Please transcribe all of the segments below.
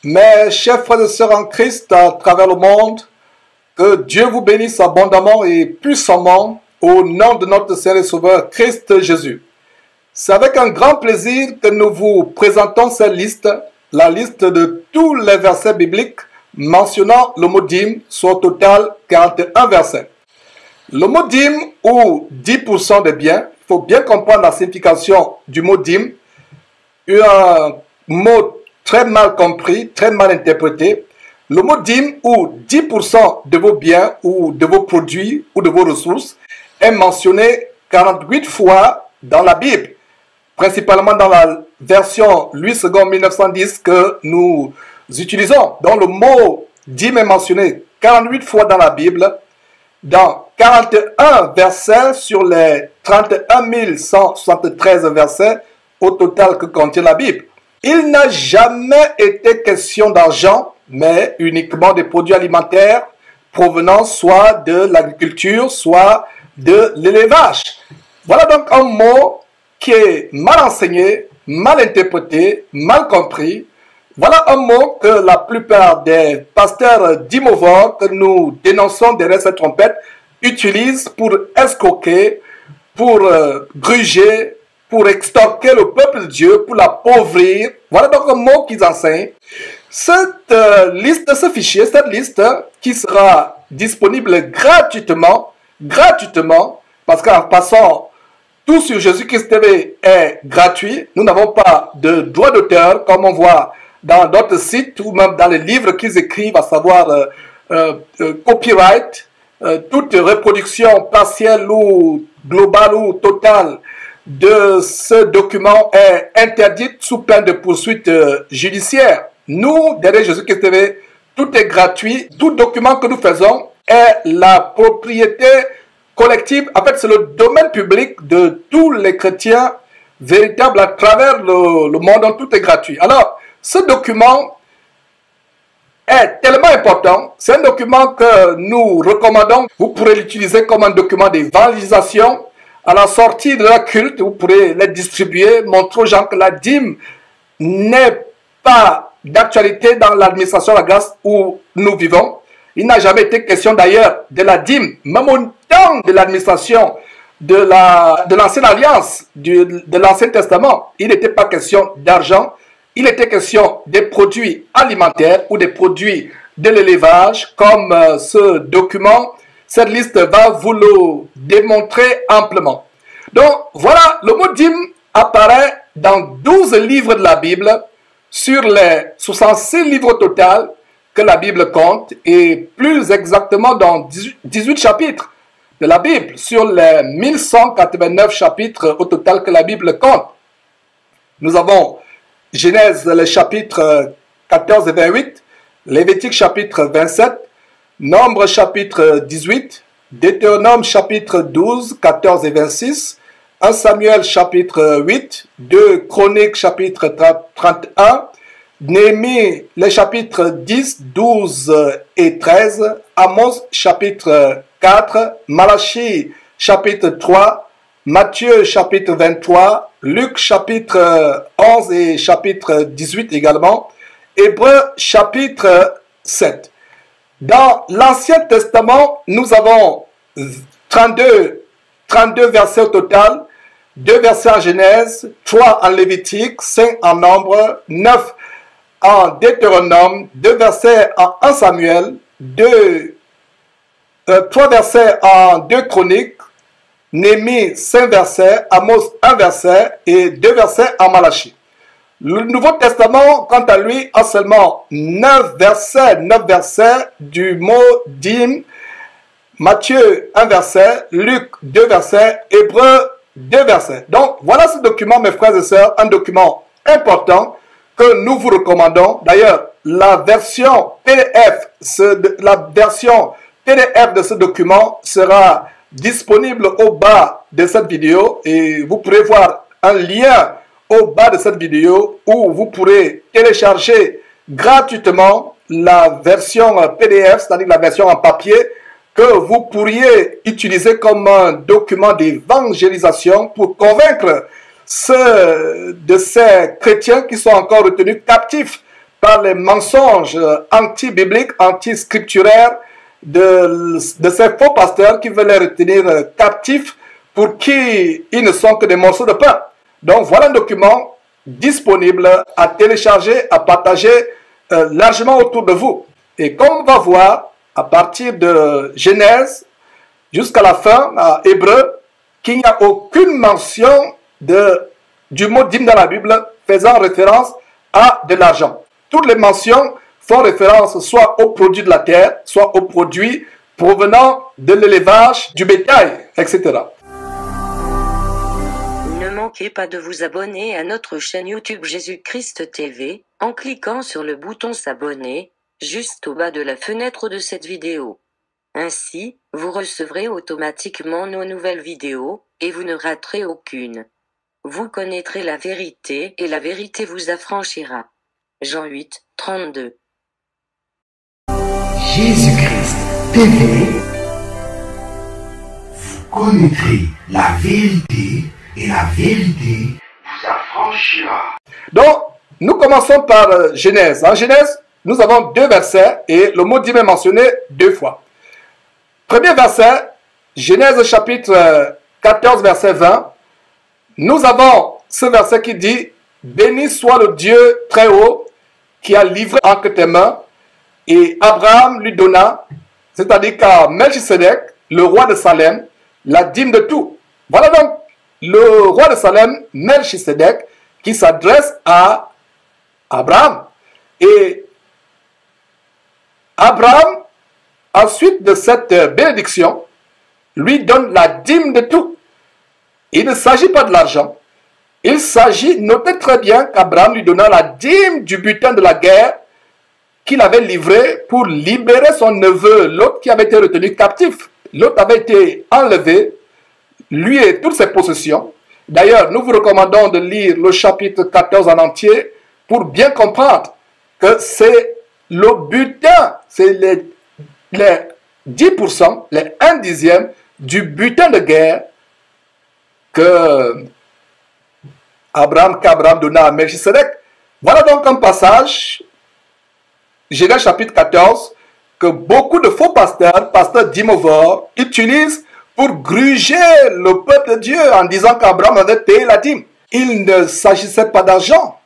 Mes chers frères et sœurs en Christ à travers le monde, que Dieu vous bénisse abondamment et puissamment au nom de notre Seigneur et Sauveur Christ Jésus. C'est avec un grand plaisir que nous vous présentons cette liste, la liste de tous les versets bibliques mentionnant le mot dîme, soit au total 41 versets. Le mot dîme ou 10% des biens, il faut bien comprendre la signification du mot dîme, un mot très mal compris, très mal interprété. Le mot dîme ou 10% de vos biens ou de vos produits ou de vos ressources est mentionné 48 fois dans la Bible, principalement dans la version Louis II 1910 que nous utilisons. Donc le mot dîme est mentionné 48 fois dans la Bible, dans 41 versets sur les 31 173 versets au total que contient la Bible. Il n'a jamais été question d'argent, mais uniquement des produits alimentaires provenant soit de l'agriculture, soit de l'élevage. Voilà donc un mot qui est mal enseigné, mal interprété, mal compris. Voilà un mot que la plupart des pasteurs d'imovores que nous dénonçons derrière cette trompette utilisent pour escroquer, pour gruger, pour extorquer le peuple de Dieu, pour l'appauvrir. Voilà donc un mot qu'ils enseignent. Cette liste, ce fichier, cette liste qui sera disponible gratuitement, parce qu'en passant, tout sur Jésus-Christ TV est gratuit. Nous n'avons pas de droit d'auteur, comme on voit dans d'autres sites ou même dans les livres qu'ils écrivent, à savoir copyright, toute reproduction partielle ou globale ou totale de ce document est interdite sous peine de poursuite judiciaire. Nous, derrière Jésus-Christ TV, tout est gratuit. Tout document que nous faisons est la propriété collective. En fait, c'est le domaine public de tous les chrétiens véritables à travers le monde. Donc, tout est gratuit. Alors, ce document est tellement important. C'est un document que nous recommandons. Vous pourrez l'utiliser comme un document d'évangélisation. À la sortie de la culte, vous pourrez les distribuer, montrer aux gens que la dîme n'est pas d'actualité dans l'administration de la grâce où nous vivons. Il n'a jamais été question d'ailleurs de la dîme, même au temps de l'administration de l'ancienne alliance, de l'Ancien Testament. Il n'était pas question d'argent, il était question des produits alimentaires ou des produits de l'élevage, comme ce document. Cette liste va vous le démontrer amplement. Donc, voilà, le mot dîme apparaît dans 12 livres de la Bible sur les 66 livres au total que la Bible compte et plus exactement dans 18 chapitres de la Bible sur les 1189 chapitres au total que la Bible compte. Nous avons Genèse, le chapitre 14 et 28, Lévitique chapitre 27, Nombre chapitre 18, Deutéronome chapitre 12, 14 et 26, 1 Samuel chapitre 8, 2 Chroniques chapitre 31, Néhémie les chapitres 10, 12 et 13, Amos chapitre 4, Malachie chapitre 3, Matthieu chapitre 23, Luc chapitre 11 et chapitre 18 également, Hébreux chapitre 7. Dans l'Ancien Testament, nous avons 32 versets au total, 2 versets en Genèse, 3 en Lévitique, 5 en Nombre, 9 en Deutéronome, 2 versets en 1 Samuel, 3 versets en 2 Chroniques, Néhémie 5 versets, Amos 1 verset et 2 versets en Malachie. Le Nouveau Testament, quant à lui, a seulement 9 versets du mot dîme. Matthieu 1 verset, Luc 2 versets, Hébreux 2 versets. Donc voilà ce document, mes frères et sœurs, un document important que nous vous recommandons. D'ailleurs, la version PDF de ce document sera disponible au bas de cette vidéo et vous pourrez voir un lien au bas de cette vidéo où vous pourrez télécharger gratuitement la version PDF, c'est-à-dire la version en papier, que vous pourriez utiliser comme un document d'évangélisation pour convaincre ceux de ces chrétiens qui sont encore retenus captifs par les mensonges anti-bibliques, anti-scripturaires de ces faux pasteurs qui veulent les retenir captifs pour qui ils ne sont que des morceaux de pain. Donc voilà un document disponible à télécharger, à partager largement autour de vous. Et comme on va voir à partir de Genèse jusqu'à la fin, à Hébreu, qu'il n'y a aucune mention du mot dîme dans la Bible faisant référence à de l'argent. Toutes les mentions font référence soit aux produits de la terre, soit aux produits provenant de l'élevage, du bétail, etc. Ne manquez pas de vous abonner à notre chaîne YouTube Jésus-Christ TV, en cliquant sur le bouton s'abonner, juste au bas de la fenêtre de cette vidéo. Ainsi, vous recevrez automatiquement nos nouvelles vidéos, et vous ne raterez aucune. Vous connaîtrez la vérité, et la vérité vous affranchira. Jean 8, 32. Jésus-Christ TV, vous connaîtrez la vérité et la vérité vous affranchira. Donc, nous commençons par Genèse. En Genèse, nous avons 2 versets et le mot dîme est mentionné 2 fois. Premier verset, Genèse chapitre 14, verset 20. Nous avons ce verset qui dit « Béni soit le Dieu très haut qui a livré entre tes mains. » Et Abraham lui donna, c'est-à-dire qu'à Melchisedec, le roi de Salem, la dîme de tout. Voilà donc le roi de Salem, Melchisedec, qui s'adresse à Abraham. Et Abraham, ensuite de cette bénédiction, lui donne la dîme de tout. Il ne s'agit pas de l'argent. Il s'agit, notez très bien qu'Abraham lui donna la dîme du butin de la guerre qu'il avait livré pour libérer son neveu, l'autre qui avait été retenu captif. L'autre avait été enlevé, lui et toutes ses possessions. D'ailleurs, nous vous recommandons de lire le chapitre 14 en entier pour bien comprendre que c'est le butin, c'est les 10%, les 1/10 du butin de guerre qu'Abraham donna à Melchisedec. Voilà donc un passage, Genèse chapitre 14, que beaucoup de faux pasteurs dîmovores, utilisent pour gruger le peuple de Dieu en disant qu'Abraham avait payé la dîme. Il ne s'agissait pas d'argent.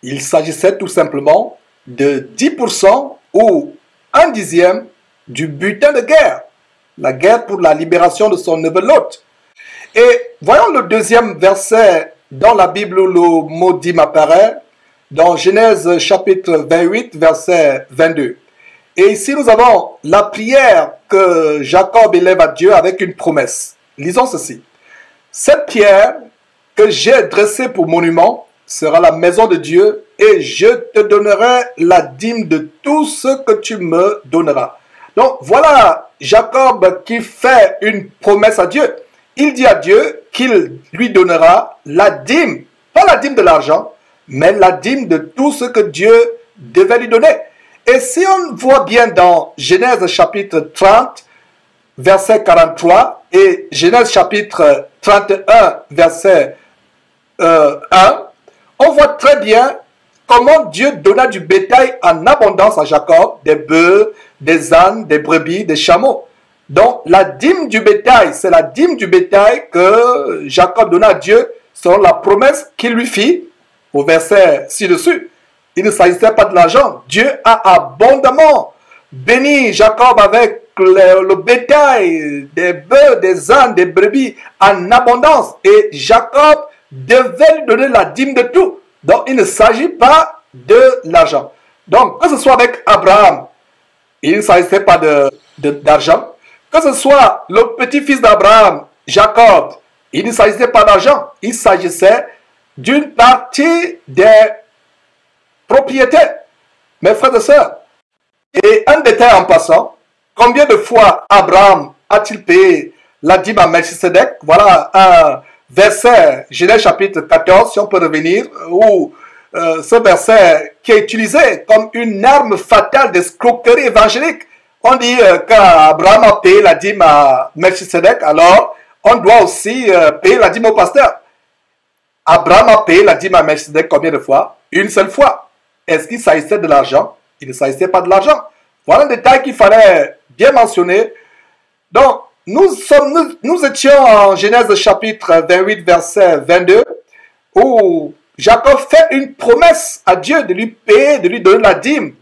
Il s'agissait tout simplement de 10% ou 1/10 du butin de guerre. La guerre pour la libération de son neveu Lot. Et voyons le deuxième verset dans la Bible où le mot dîme apparaît, dans Genèse chapitre 28, verset 22. Et ici nous avons la prière que Jacob élève à Dieu avec une promesse. Lisons ceci. Cette pierre que j'ai dressée pour monument sera la maison de Dieu et je te donnerai la dîme de tout ce que tu me donneras. Donc voilà Jacob qui fait une promesse à Dieu. Il dit à Dieu qu'il lui donnera la dîme, pas la dîme de l'argent, mais la dîme de tout ce que Dieu devait lui donner. Et si on voit bien dans Genèse chapitre 30, verset 43, et Genèse chapitre 31, verset 1, on voit très bien comment Dieu donna du bétail en abondance à Jacob, des bœufs, des ânes, des brebis, des chameaux. Donc la dîme du bétail, c'est la dîme du bétail que Jacob donna à Dieu selon la promesse qu'il lui fit au verset ci-dessus. Il ne s'agissait pas de l'argent. Dieu a abondamment béni Jacob avec le bétail, des bœufs, des ânes, des brebis en abondance. Et Jacob devait lui donner la dîme de tout. Donc il ne s'agit pas de l'argent. Donc que ce soit avec Abraham, il ne s'agissait pas d'argent. Que ce soit le petit-fils d'Abraham, Jacob, il ne s'agissait pas d'argent. Il s'agissait d'une partie des propriétés. Mes frères et sœurs. Et un détail en passant, combien de fois Abraham a-t-il payé la dîme à Melchisedec? Voilà un verset, Genèse chapitre 14, si on peut revenir, où ce verset qui est utilisé comme une arme fatale d'escroquerie évangélique. On dit qu'Abraham a payé la dîme à Melchisedec, alors on doit aussi payer la dîme au pasteur. Abraham a payé la dîme à Melchisedec combien de fois? Une seule fois. Est-ce qu'il s'agissait de l'argent? Il ne s'agissait pas de l'argent. Voilà un détail qu'il fallait bien mentionner. Donc, nous étions en Genèse chapitre 28, verset 22, où Jacob fait une promesse à Dieu de lui payer, de lui donner la dîme,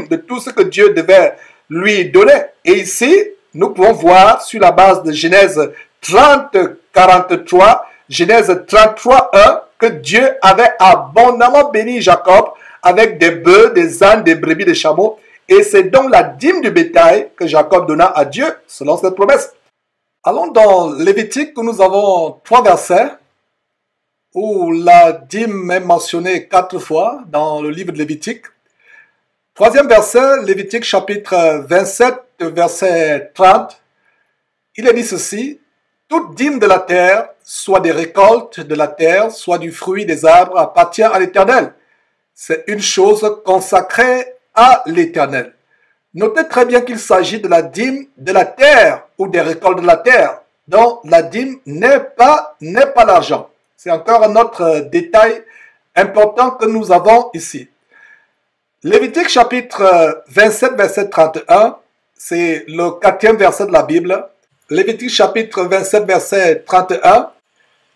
de tout ce que Dieu devait lui donner. Et ici, nous pouvons voir sur la base de Genèse 30, 43, Genèse 33, 1, que Dieu avait abondamment béni Jacob avec des bœufs, des ânes, des brebis, des chameaux. Et c'est donc la dîme du bétail que Jacob donna à Dieu selon cette promesse. Allons dans Lévitique où nous avons 3 versets où la dîme est mentionnée 4 fois dans le livre de Lévitique. 3e verset, Lévitique chapitre 27, verset 30. Il est dit ceci: toute dîme de la terre, soit des récoltes de la terre, soit du fruit des arbres, appartient à l'Éternel. C'est une chose consacrée à l'Éternel. Notez très bien qu'il s'agit de la dîme de la terre ou des récoltes de la terre. Donc la dîme n'est pas l'argent. C'est encore un autre détail important que nous avons ici. Lévitique chapitre 27, verset 31, c'est le 4e verset de la Bible. Lévitique chapitre 27, verset 31.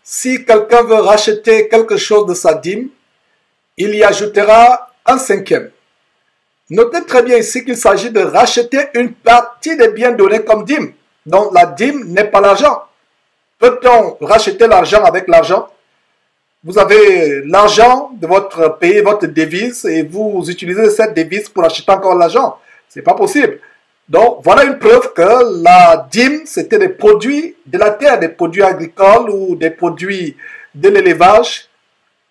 Si quelqu'un veut racheter quelque chose de sa dîme, il y ajoutera un 5e. Notez très bien ici qu'il s'agit de racheter une partie des biens donnés comme dîme. Donc la dîme n'est pas l'argent. Peut-on racheter l'argent avec l'argent? Vous avez l'argent de votre pays, votre devise, et vous utilisez cette devise pour acheter encore l'argent. Ce n'est pas possible. Donc voilà une preuve que la dîme, c'était des produits de la terre, des produits agricoles ou des produits de l'élevage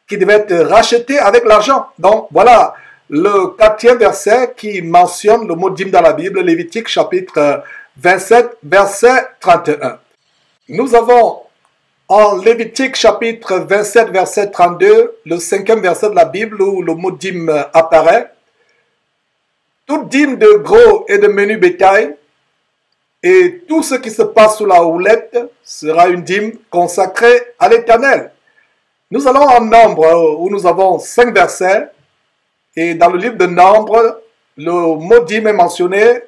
qui devaient être rachetés avec l'argent. Donc voilà le 4e verset qui mentionne le mot dîme dans la Bible, Lévitique chapitre 27, verset 31. Nous avons en Lévitique chapitre 27, verset 32, le 5e verset de la Bible où le mot dîme apparaît. Toute dîme de gros et de menu bétail et tout ce qui se passe sous la houlette sera une dîme consacrée à l'Éternel. Nous allons en Nombre où nous avons 5 versets. Et dans le livre de Nombre, le mot dîme est mentionné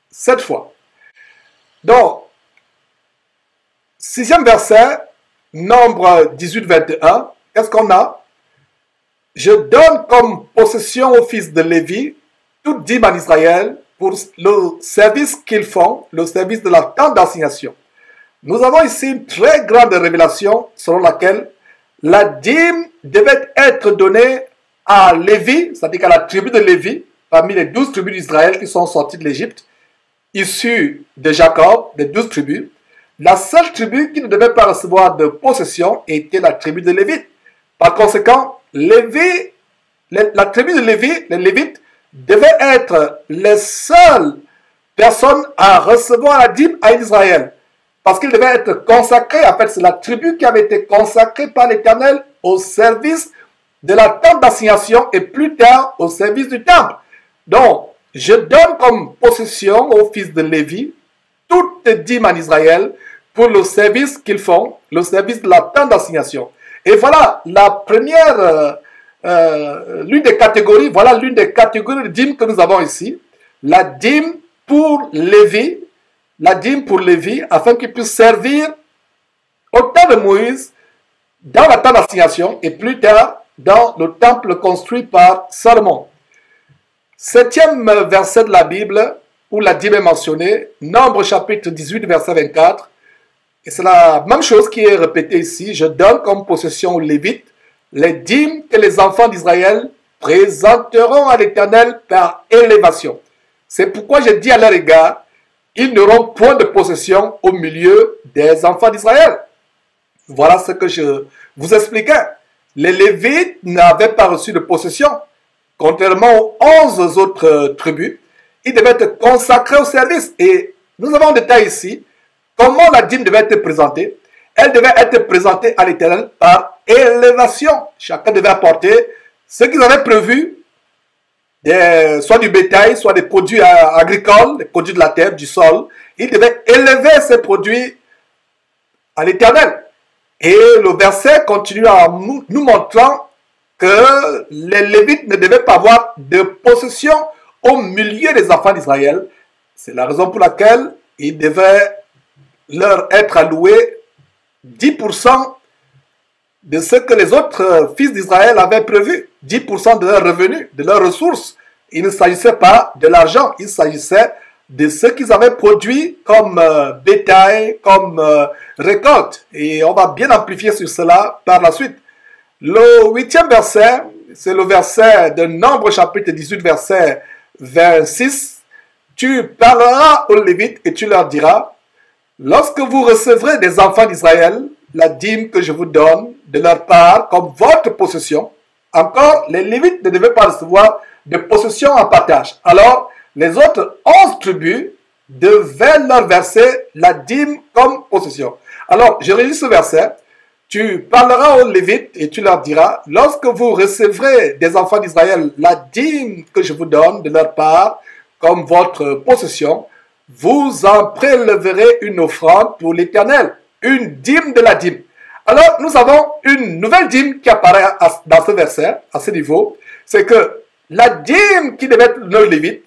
7 fois. Donc, 6e verset, Nombre 18, 21, qu'est-ce qu'on a? Je donne comme possession aux fils de Lévi toute dîme en Israël pour le service qu'ils font, le service de la tente d'assignation. Nous avons ici une très grande révélation selon laquelle la dîme devait être donnée à Lévi, c'est-à-dire à la tribu de Lévi, parmi les 12 tribus d'Israël qui sont sorties de l'Égypte, issues de Jacob, des 12 tribus. La seule tribu qui ne devait pas recevoir de possession était la tribu de Lévi. Par conséquent, la tribu de Lévi, les Lévites, devaient être les seules personnes à recevoir la dîme à Israël. Parce qu'ils devaient être consacrés, en fait, c'est la tribu qui avait été consacrée par l'Éternel au service de la tente d'assignation et plus tard au service du temple. Donc, je donne comme possession aux fils de Lévi toute dîme en Israël pour le service qu'ils font, le service de la tente d'assignation. Et voilà la première, l'une des catégories de dîmes que nous avons ici. La dîme pour Lévi, afin qu'il puisse servir au temps de Moïse dans la tente d'assignation et plus tard dans le temple construit par Salomon. 7e verset de la Bible où la dîme est mentionnée, Nombre chapitre 18 verset 24. Et c'est la même chose qui est répétée ici. Je donne comme possession aux Lévites les dîmes que les enfants d'Israël présenteront à l'Éternel par élévation. C'est pourquoi je dis à leur égard, ils n'auront point de possession au milieu des enfants d'Israël. Voilà ce que je vous expliquais. Les Lévites n'avaient pas reçu de possession. Contrairement aux 11 autres tribus, ils devaient être consacrés au service. Et nous avons un détail ici. Comment la dîme devait être présentée? Elle devait être présentée à l'Éternel par élévation. Chacun devait apporter ce qu'ils avaient prévu, soit du bétail, soit des produits agricoles, des produits de la terre, du sol. Ils devaient élever ces produits à l'Éternel. Et le verset continue en nous montrant que les Lévites ne devaient pas avoir de possession au milieu des enfants d'Israël. C'est la raison pour laquelle il devait leur être alloué 10% de ce que les autres fils d'Israël avaient prévu, 10% de leurs revenus, de leurs ressources. Il ne s'agissait pas de l'argent, il s'agissait de ce qu'ils avaient produit comme bétail, comme récolte. Et on va bien amplifier sur cela par la suite. Le 8e verset, c'est le verset de Nombre chapitre 18, verset 26. Tu parleras aux Lévites et tu leur diras, lorsque vous recevrez des enfants d'Israël, la dîme que je vous donne de leur part comme votre possession. Encore, les Lévites ne devaient pas recevoir de possession en partage. Alors, les autres 11 tribus devaient leur verser la dîme comme possession. Alors, je relis ce verset. Tu parleras aux Lévites et tu leur diras, lorsque vous recevrez des enfants d'Israël la dîme que je vous donne de leur part comme votre possession, vous en prélèverez une offrande pour l'Éternel, une dîme de la dîme. Alors, nous avons une nouvelle dîme qui apparaît dans ce verset, à ce niveau. C'est que la dîme qui devait être nos Lévites,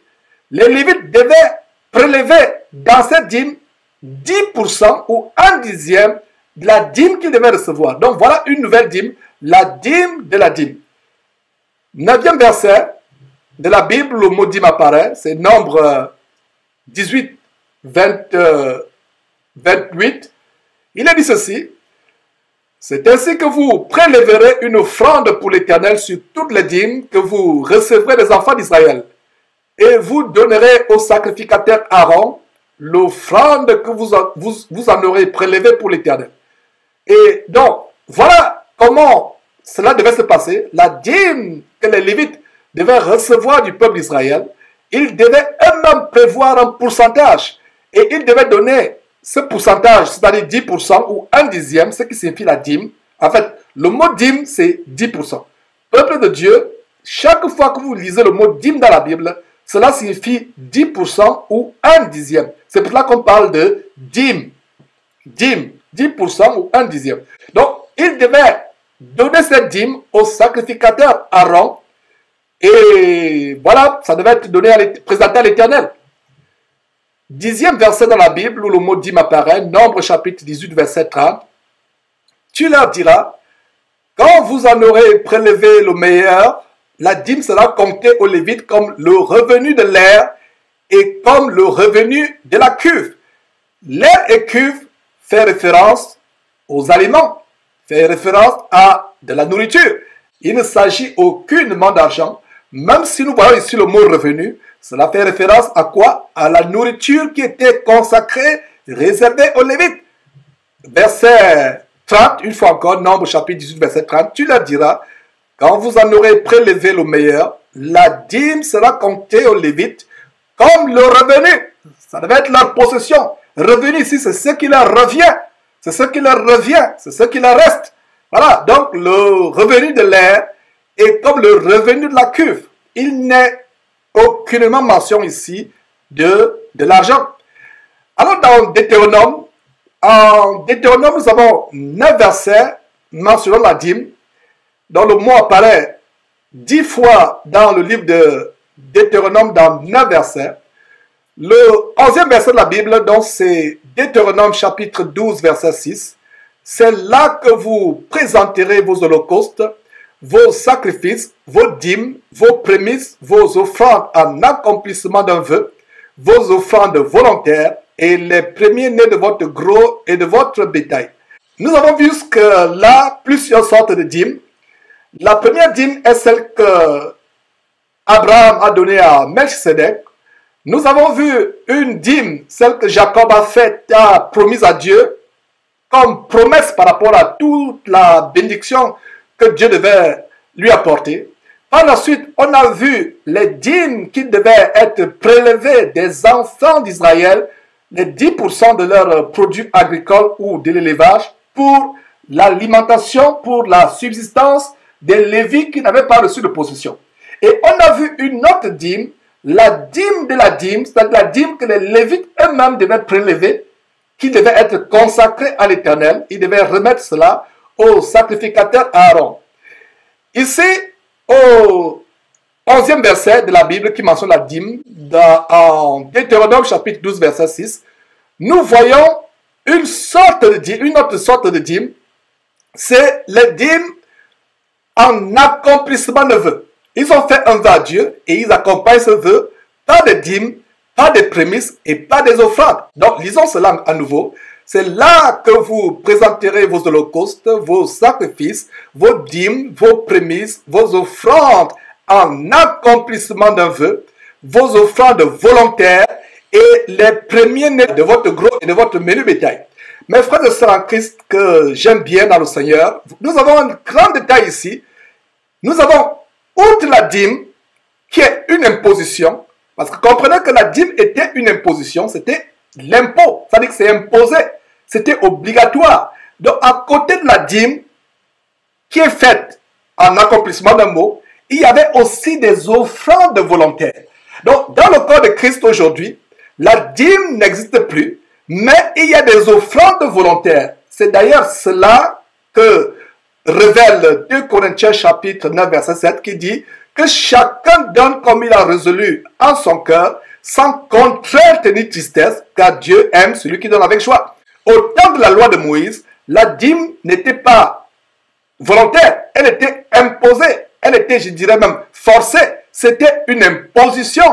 les Lévites devaient prélever dans cette dîme 10% ou 1/10 de la dîme qu'ils devaient recevoir. Donc, voilà une nouvelle dîme, la dîme de la dîme. 9e verset de la Bible, le mot dîme apparaît, c'est Nombre 18, 28. Il a dit ceci, c'est ainsi que vous prélèverez une offrande pour l'Éternel sur toutes les dîmes que vous recevrez des enfants d'Israël. Et vous donnerez au sacrificateur Aaron l'offrande que vous en aurez prélevée pour l'Éternel. Et donc, voilà comment cela devait se passer. La dîme que les Lévites devaient recevoir du peuple d'Israël, ils devaient eux-mêmes prévoir un pourcentage. Et ils devaient donner ce pourcentage, c'est-à-dire 10% ou 1/10, ce qui signifie la dîme. En fait, le mot dîme, c'est 10%. Peuple de Dieu, chaque fois que vous lisez le mot dîme dans la Bible, cela signifie 10% ou 1/10. C'est pour cela qu'on parle de dîme. Dîme, 10% ou 1/10. Donc, il devait donner cette dîme au sacrificateur Aaron. Et voilà, ça devait être donné présenté à l'Éternel. 10e verset dans la Bible où le mot dîme apparaît, Nombre chapitre 18, verset 30. Tu leur diras, quand vous en aurez prélevé le meilleur, la dîme sera comptée aux Lévites comme le revenu de l'air et comme le revenu de la cuve. L'air et cuve fait référence aux aliments, fait référence à de la nourriture. Il ne s'agit aucunement d'argent, même si nous voyons ici le mot revenu. Cela fait référence à quoi? À la nourriture qui était consacrée, réservée aux Lévites. Verset 30, une fois encore, Nombre chapitre 18, verset 30, tu leur diras, quand vous en aurez prélevé le meilleur, la dîme sera comptée aux Lévites comme le revenu. Ça devait être leur possession. Revenu ici, c'est ce qui leur revient. C'est ce qui leur revient. C'est ce qui leur reste. Voilà, donc le revenu de l'air est comme le revenu de la cuve. Il n'est aucunement mention ici de l'argent. Alors dans Deutéronome, en Deutéronome, nous avons 9 versets mentionnant la dîme, dont le mot apparaît 10 fois dans le livre de Deutéronome dans 9 versets. Le 11e verset de la Bible, donc c'est Deutéronome chapitre 12, verset 6. C'est là que vous présenterez vos holocaustes, vos sacrifices, vos dîmes, vos prémices, vos offrandes en accomplissement d'un vœu, vos offrandes volontaires et les premiers-nés de votre gros et de votre bétail. Nous avons vu que là, plusieurs sortes de dîmes. La première dîme est celle que Abraham a donnée à Melchisedec. Nous avons vu une dîme, celle que Jacob a promise à Dieu, comme promesse par rapport à toute la bénédiction que Dieu devait lui apporter. Par la suite, on a vu les dîmes qui devaient être prélevées des enfants d'Israël, les 10% de leurs produits agricoles ou de l'élevage, pour l'alimentation, pour la subsistance des Lévites qui n'avaient pas reçu de possession. Et on a vu une autre dîme, la dîme de la dîme, c'est-à-dire la dîme que les Lévites eux-mêmes devaient prélever, qui devait être consacrée à l'Éternel. Ils devaient remettre cela au sacrificateur Aaron. Ici, au 11e verset de la Bible qui mentionne la dîme, en Deutéronome chapitre 12, verset 6, nous voyons une autre sorte de dîme, c'est les dîmes en accomplissement de vœux. Ils ont fait un vœu à Dieu et ils accompagnent ce vœu par des dîmes, par des prémices et par des offrandes. Donc, lisons cela à nouveau. C'est là que vous présenterez vos holocaustes, vos sacrifices, vos dîmes, vos prémices, vos offrandes en accomplissement d'un vœu, vos offrandes volontaires et les premiers-nés de votre gros et de votre menu bétail. Mes frères et sœurs en Christ que j'aime bien dans le Seigneur, nous avons un grand détail ici. Nous avons, outre la dîme, qui est une imposition, parce que comprenez que la dîme était une imposition, c'était l'impôt, c'est-à-dire que c'est imposé, c'était obligatoire. Donc, à côté de la dîme, qui est faite en accomplissement d'un mot, il y avait aussi des offrandes volontaires. Donc, dans le corps de Christ aujourd'hui, la dîme n'existe plus, mais il y a des offrandes volontaires. C'est d'ailleurs cela que révèle 2 Corinthiens chapitre 9, verset 7, qui dit que chacun donne comme il a résolu en son cœur, sans contrainte ni tristesse, car Dieu aime celui qui donne avec joie. Au temps de la loi de Moïse, la dîme n'était pas volontaire, elle était imposée, elle était, je dirais même, forcée. C'était une imposition.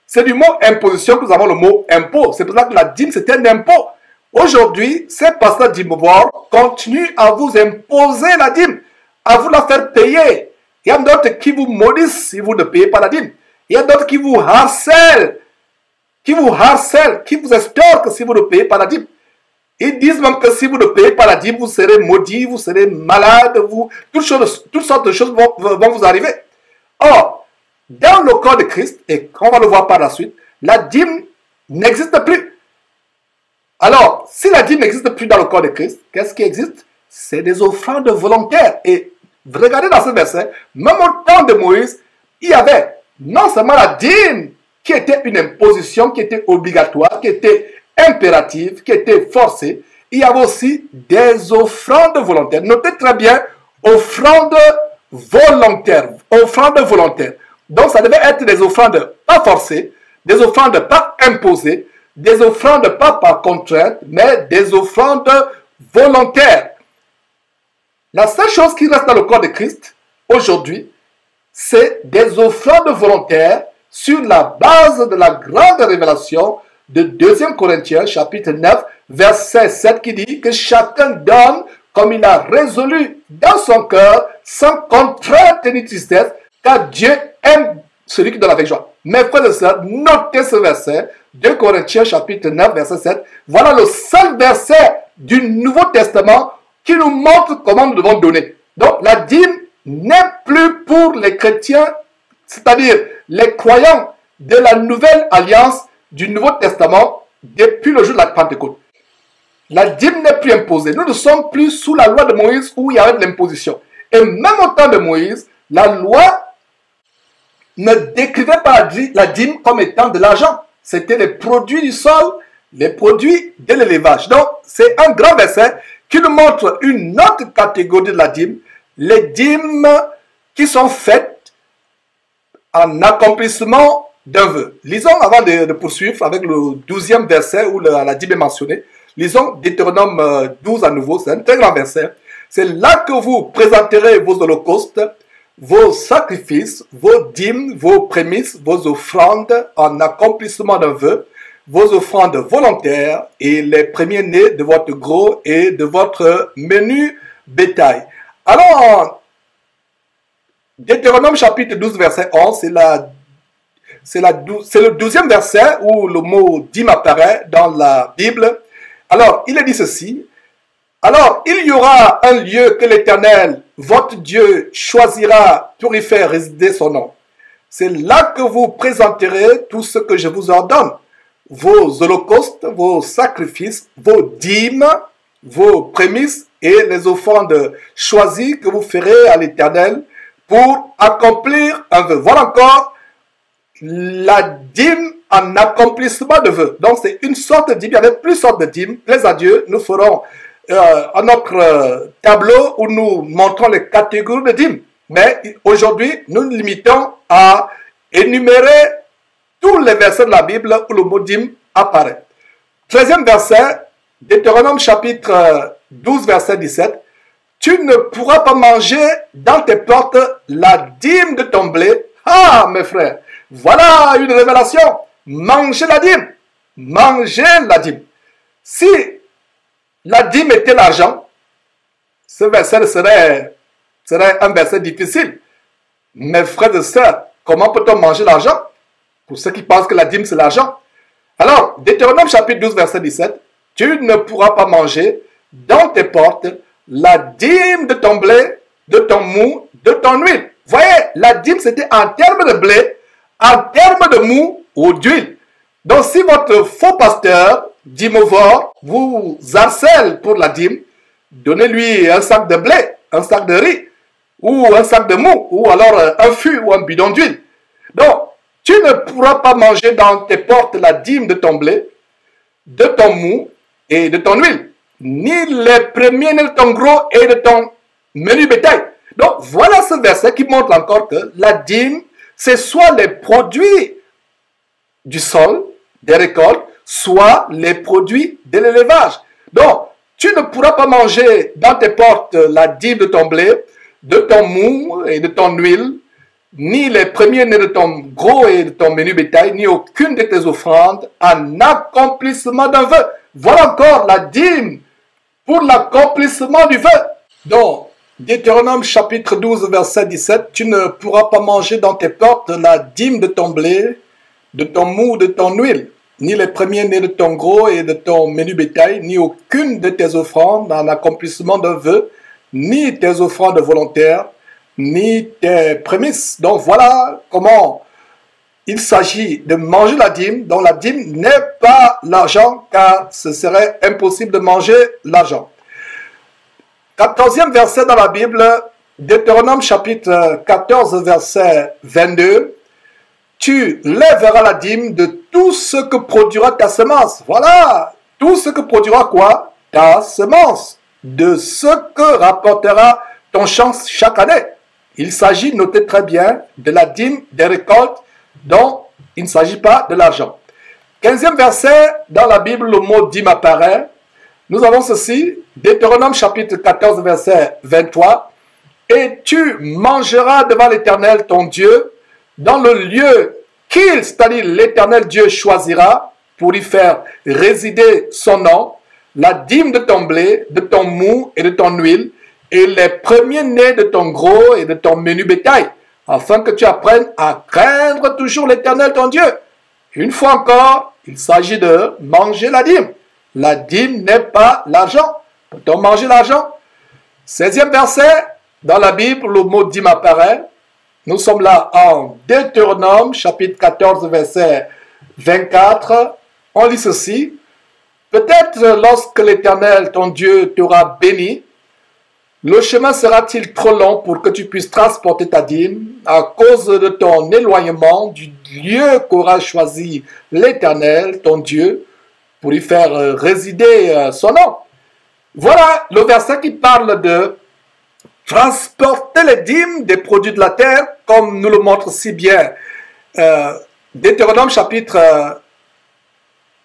C'est du mot imposition que nous avons le mot impôt. C'est pour ça que la dîme, c'était un impôt. Aujourd'hui, ces pasteurs dîmes-voir continuent à vous imposer la dîme, à vous la faire payer. Il y a d'autres qui vous maudissent si vous ne payez pas la dîme. Il y a d'autres qui vous harcèlent, qui vous estorquent si vous ne payez pas la dîme. Ils disent même que si vous ne payez pas la dîme, vous serez maudit, vous serez malade, toutes sortes de choses vont vous arriver. Or, dans le corps de Christ, et on va le voir par la suite, la dîme n'existe plus. Alors, si la dîme n'existe plus dans le corps de Christ, qu'est-ce qui existe? C'est des offrandes volontaires. Et regardez dans ce verset, même au temps de Moïse, il y avait non seulement la dîme qui était une imposition, qui était obligatoire, qui était impérative, qui était forcée, il y avait aussi des offrandes volontaires. Notez très bien, offrandes volontaires. Offrandes volontaires. Donc, ça devait être des offrandes pas forcées, des offrandes pas imposées, des offrandes pas par contrainte, mais des offrandes volontaires. La seule chose qui reste dans le corps de Christ, aujourd'hui, c'est des offrandes volontaires sur la base de la grande révélation de 2 Corinthiens, chapitre 9, verset 7, qui dit que chacun donne comme il a résolu dans son cœur, sans contrainte ni tristesse, car Dieu aime celui qui donne avec joie. Mes frères et sœurs, notez ce verset, 2 Corinthiens chapitre 9, verset 7. Voilà le seul verset du Nouveau Testament qui nous montre comment nous devons donner. Donc, la dîme n'est plus pour les chrétiens, c'est-à-dire les croyants de la nouvelle alliance du Nouveau Testament depuis le jour de la Pentecôte. La dîme n'est plus imposée. Nous ne sommes plus sous la loi de Moïse où il y avait de l'imposition. Et même au temps de Moïse, la loi ne décrivait pas la dîme comme étant de l'argent. C'était les produits du sol, les produits de l'élevage. Donc, c'est un grand verset qui nous montre une autre catégorie de la dîme, les dîmes qui sont faites en accomplissement d'un vœu. Lisons avant de poursuivre avec le 12e verset où la dîme est mentionnée. Lisons Deutéronome 12 à nouveau, c'est un très grand verset. C'est là que vous présenterez vos holocaustes, vos sacrifices, vos dîmes, vos prémices, vos offrandes en accomplissement d'un vœu, vos offrandes volontaires et les premiers-nés de votre gros et de votre menu bétail. Alors, Deutéronome chapitre 12, verset 11, c'est le 12e verset où le mot dîme apparaît dans la Bible. Alors, il est dit ceci. Alors, il y aura un lieu que l'Éternel, votre Dieu, choisira pour y faire résider son nom. C'est là que vous présenterez tout ce que je vous ordonne. Vos holocaustes, vos sacrifices, vos dîmes, vos prémices et les offrandes choisies que vous ferez à l'Éternel pour accomplir un vœu. Voilà encore la dîme en accomplissement de vœux. Donc, c'est une sorte de dîme. Il y avait plusieurs sortes de dîmes. Plaise à Dieu, nous ferons à notre tableau où nous montrons les catégories de dîmes. Mais aujourd'hui, nous nous limitons à énumérer tous les versets de la Bible où le mot dîme apparaît. 13e verset, Deutéronome chapitre 12, verset 17. Tu ne pourras pas manger dans tes portes la dîme de ton blé. Ah, mes frères, voilà une révélation. Mangez la dîme. Mangez la dîme. Si la dîme était l'argent, ce verset serait un verset difficile. Mes frères et sœurs, comment peut-on manger l'argent? Pour ceux qui pensent que la dîme c'est l'argent. Alors, Deutéronome chapitre 12, verset 17. Tu ne pourras pas manger dans tes portes la dîme de ton blé, de ton mou, de ton huile. Voyez, la dîme c'était en termes de blé, en termes de mou ou d'huile. Donc si votre faux pasteur, dîmovore, vous harcèle pour la dîme, donnez-lui un sac de blé, un sac de riz, ou un sac de mou, ou alors un fût ou un bidon d'huile. Donc, tu ne pourras pas manger dans tes portes la dîme de ton blé, de ton mou et de ton huile, ni les premiers de ton gros et de ton menu bétail. Donc, voilà ce verset qui montre encore que la dîme, c'est soit les produits du sol, des récoltes, soit les produits de l'élevage. Donc, tu ne pourras pas manger dans tes portes la dîme de ton blé, de ton mou et de ton huile, ni les premiers-nés de ton gros et de ton menu bétail, ni aucune de tes offrandes en accomplissement d'un vœu. Voilà encore la dîme pour l'accomplissement du vœu. Donc, Deutéronome chapitre 12, verset 17, tu ne pourras pas manger dans tes portes la dîme de ton blé, de ton mou, de ton huile, ni les premiers-nés de ton gros et de ton menu bétail, ni aucune de tes offrandes en accomplissement d'un vœu, ni tes offrandes volontaires, ni tes prémices. Donc voilà comment il s'agit de manger la dîme, dont la dîme n'est pas l'argent, car ce serait impossible de manger l'argent. 14e verset dans la Bible, Deutéronome chapitre 14, verset 22. Tu lèveras la dîme de tout ce que produira ta semence. Voilà, tout ce que produira quoi? Ta semence. De ce que rapportera ton champ chaque année. Il s'agit, notez très bien, de la dîme des récoltes dont il ne s'agit pas de l'argent. 15e verset, dans la Bible, le mot dîme apparaît. Nous avons ceci, Deutéronome chapitre 14, verset 23. Et tu mangeras devant l'Éternel ton Dieu dans le lieu qu'il, c'est-à-dire l'Éternel Dieu, choisira pour y faire résider son nom, la dîme de ton blé, de ton mou et de ton huile, et les premiers-nés de ton gros et de ton menu bétail, afin que tu apprennes à craindre toujours l'Éternel ton Dieu. Une fois encore, il s'agit de manger la dîme. La dîme n'est pas l'argent. Peut-on manger l'argent? 16e verset, dans la Bible, le mot dîme apparaît. Nous sommes là en Deutéronome, chapitre 14, verset 24. On lit ceci. Peut-être lorsque l'Éternel, ton Dieu, t'aura béni, le chemin sera-t-il trop long pour que tu puisses transporter ta dîme à cause de ton éloignement du lieu qu'aura choisi l'Éternel, ton Dieu, pour y faire résider son nom? Voilà le verset qui parle de transporter les dîmes des produits de la terre, comme nous le montre si bien Deutéronome chapitre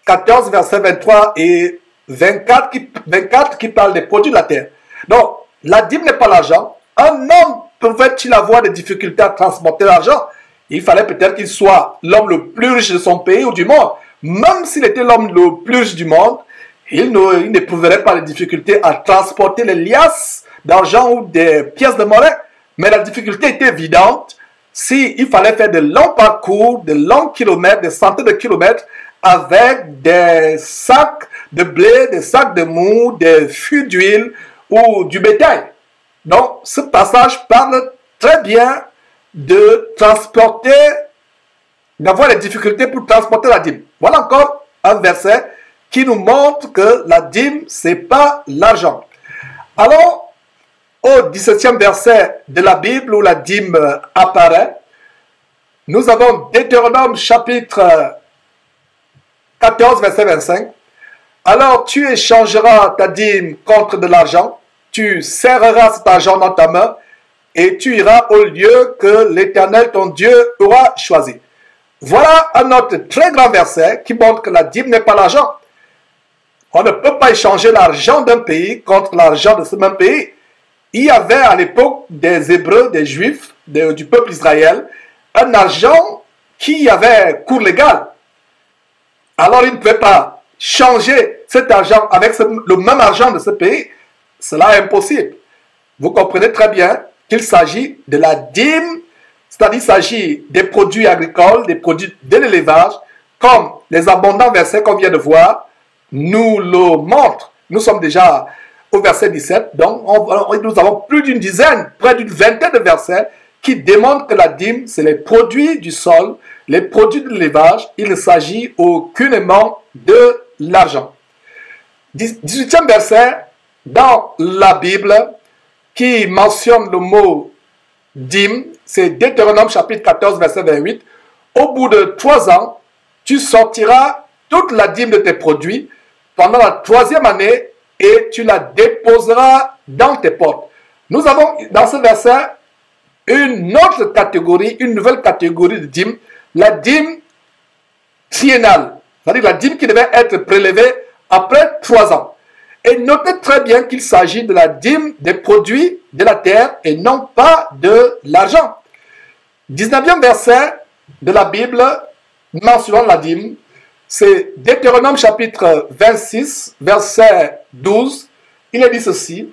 14, verset 23 et 24 qui parle des produits de la terre. Donc, la dîme n'est pas l'argent. Un homme pouvait-il avoir des difficultés à transporter l'argent? Il fallait peut-être qu'il soit l'homme le plus riche de son pays ou du monde. Même s'il était l'homme le plus riche du monde, il n'éprouverait pas les difficultés à transporter les liasses d'argent ou des pièces de monnaie. Mais la difficulté était évidente s'il fallait faire de longs parcours, de longs kilomètres, des centaines de kilomètres avec des sacs de blé, des sacs de mou, des fûts d'huile ou du bétail. Donc, ce passage parle très bien de transporter, d'avoir des difficultés pour transporter la dîme. Voilà encore un verset qui nous montre que la dîme, c'est pas l'argent. Allons au 17e verset de la Bible où la dîme apparaît. Nous avons Deutéronome chapitre 14, verset 25. Alors tu échangeras ta dîme contre de l'argent, tu serreras cet argent dans ta main et tu iras au lieu que l'Éternel ton Dieu aura choisi. Voilà un autre très grand verset qui montre que la dîme n'est pas l'argent. On ne peut pas échanger l'argent d'un pays contre l'argent de ce même pays. Il y avait à l'époque des Hébreux, des Juifs, du peuple Israël, un argent qui avait cours légal. Alors ils ne pouvaient pas changer cet argent avec le même argent de ce pays. Cela est impossible. Vous comprenez très bien qu'il s'agit de la dîme, c'est-à-dire qu'il s'agit des produits agricoles, des produits de l'élevage, comme les abondants versets qu'on vient de voir nous le montrent. Nous sommes déjà au verset 17, donc nous avons plus d'une dizaine, près d'une vingtaine de versets qui démontrent que la dîme, c'est les produits du sol, les produits de l'élevage. Il ne s'agit aucunement de l'argent. 18e verset dans la Bible qui mentionne le mot dîme, c'est Deutéronome chapitre 14 verset 28. Au bout de 3 ans, tu sortiras toute la dîme de tes produits pendant la 3e année et tu la déposeras dans tes portes. Nous avons dans ce verset une autre catégorie, une nouvelle catégorie de dîme, la dîme triennale, c'est-à-dire la dîme qui devait être prélevée après 3 ans. Et notez très bien qu'il s'agit de la dîme des produits de la terre et non pas de l'argent. 19e verset de la Bible mentionnant la dîme, c'est Deutéronome chapitre 26, verset 12. Il est dit ceci: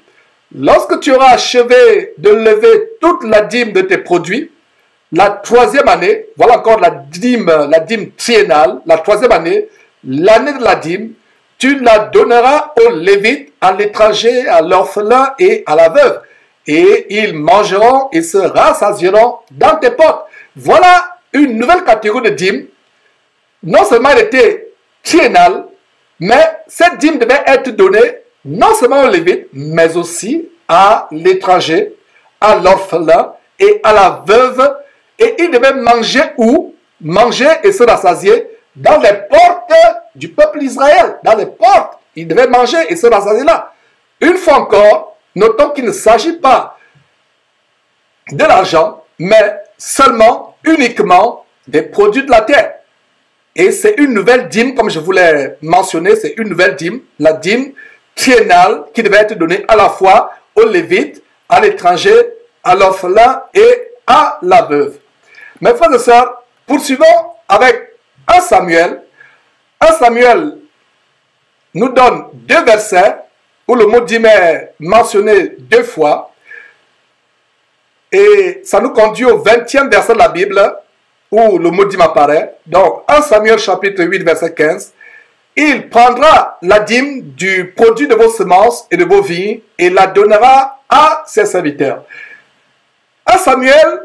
lorsque tu auras achevé de lever toute la dîme de tes produits, la 3e année, voilà encore la dîme triennale, la 3e année, l'année de la dîme, tu la donneras aux Lévites, à l'étranger, à l'orphelin et à la veuve. Et ils mangeront et se rassasieront dans tes portes. Voilà une nouvelle catégorie de dîme. Non seulement elle était triennale, mais cette dîme devait être donnée non seulement aux Lévites, mais aussi à l'étranger, à l'orphelin et à la veuve. Et ils devaient manger où? Manger et se rassasier dans les portes du peuple Israël. Dans les portes, ils devaient manger et se rassasier là. Une fois encore, notons qu'il ne s'agit pas de l'argent, mais seulement, uniquement des produits de la terre. Et c'est une nouvelle dîme, comme je vous l'ai mentionné, c'est une nouvelle dîme, la dîme triennale qui devait être donnée à la fois aux Lévites, à l'étranger, à l'orphelin et à la veuve. Mes frères et sœurs, poursuivons avec 1 Samuel. 1 Samuel nous donne 2 versets où le mot dîme est mentionné 2 fois. Et ça nous conduit au 20e verset de la Bible où le mot dîme apparaît. Donc 1 Samuel chapitre 8 verset 15. Il prendra la dîme du produit de vos semences et de vos vignes et la donnera à ses serviteurs. 1 Samuel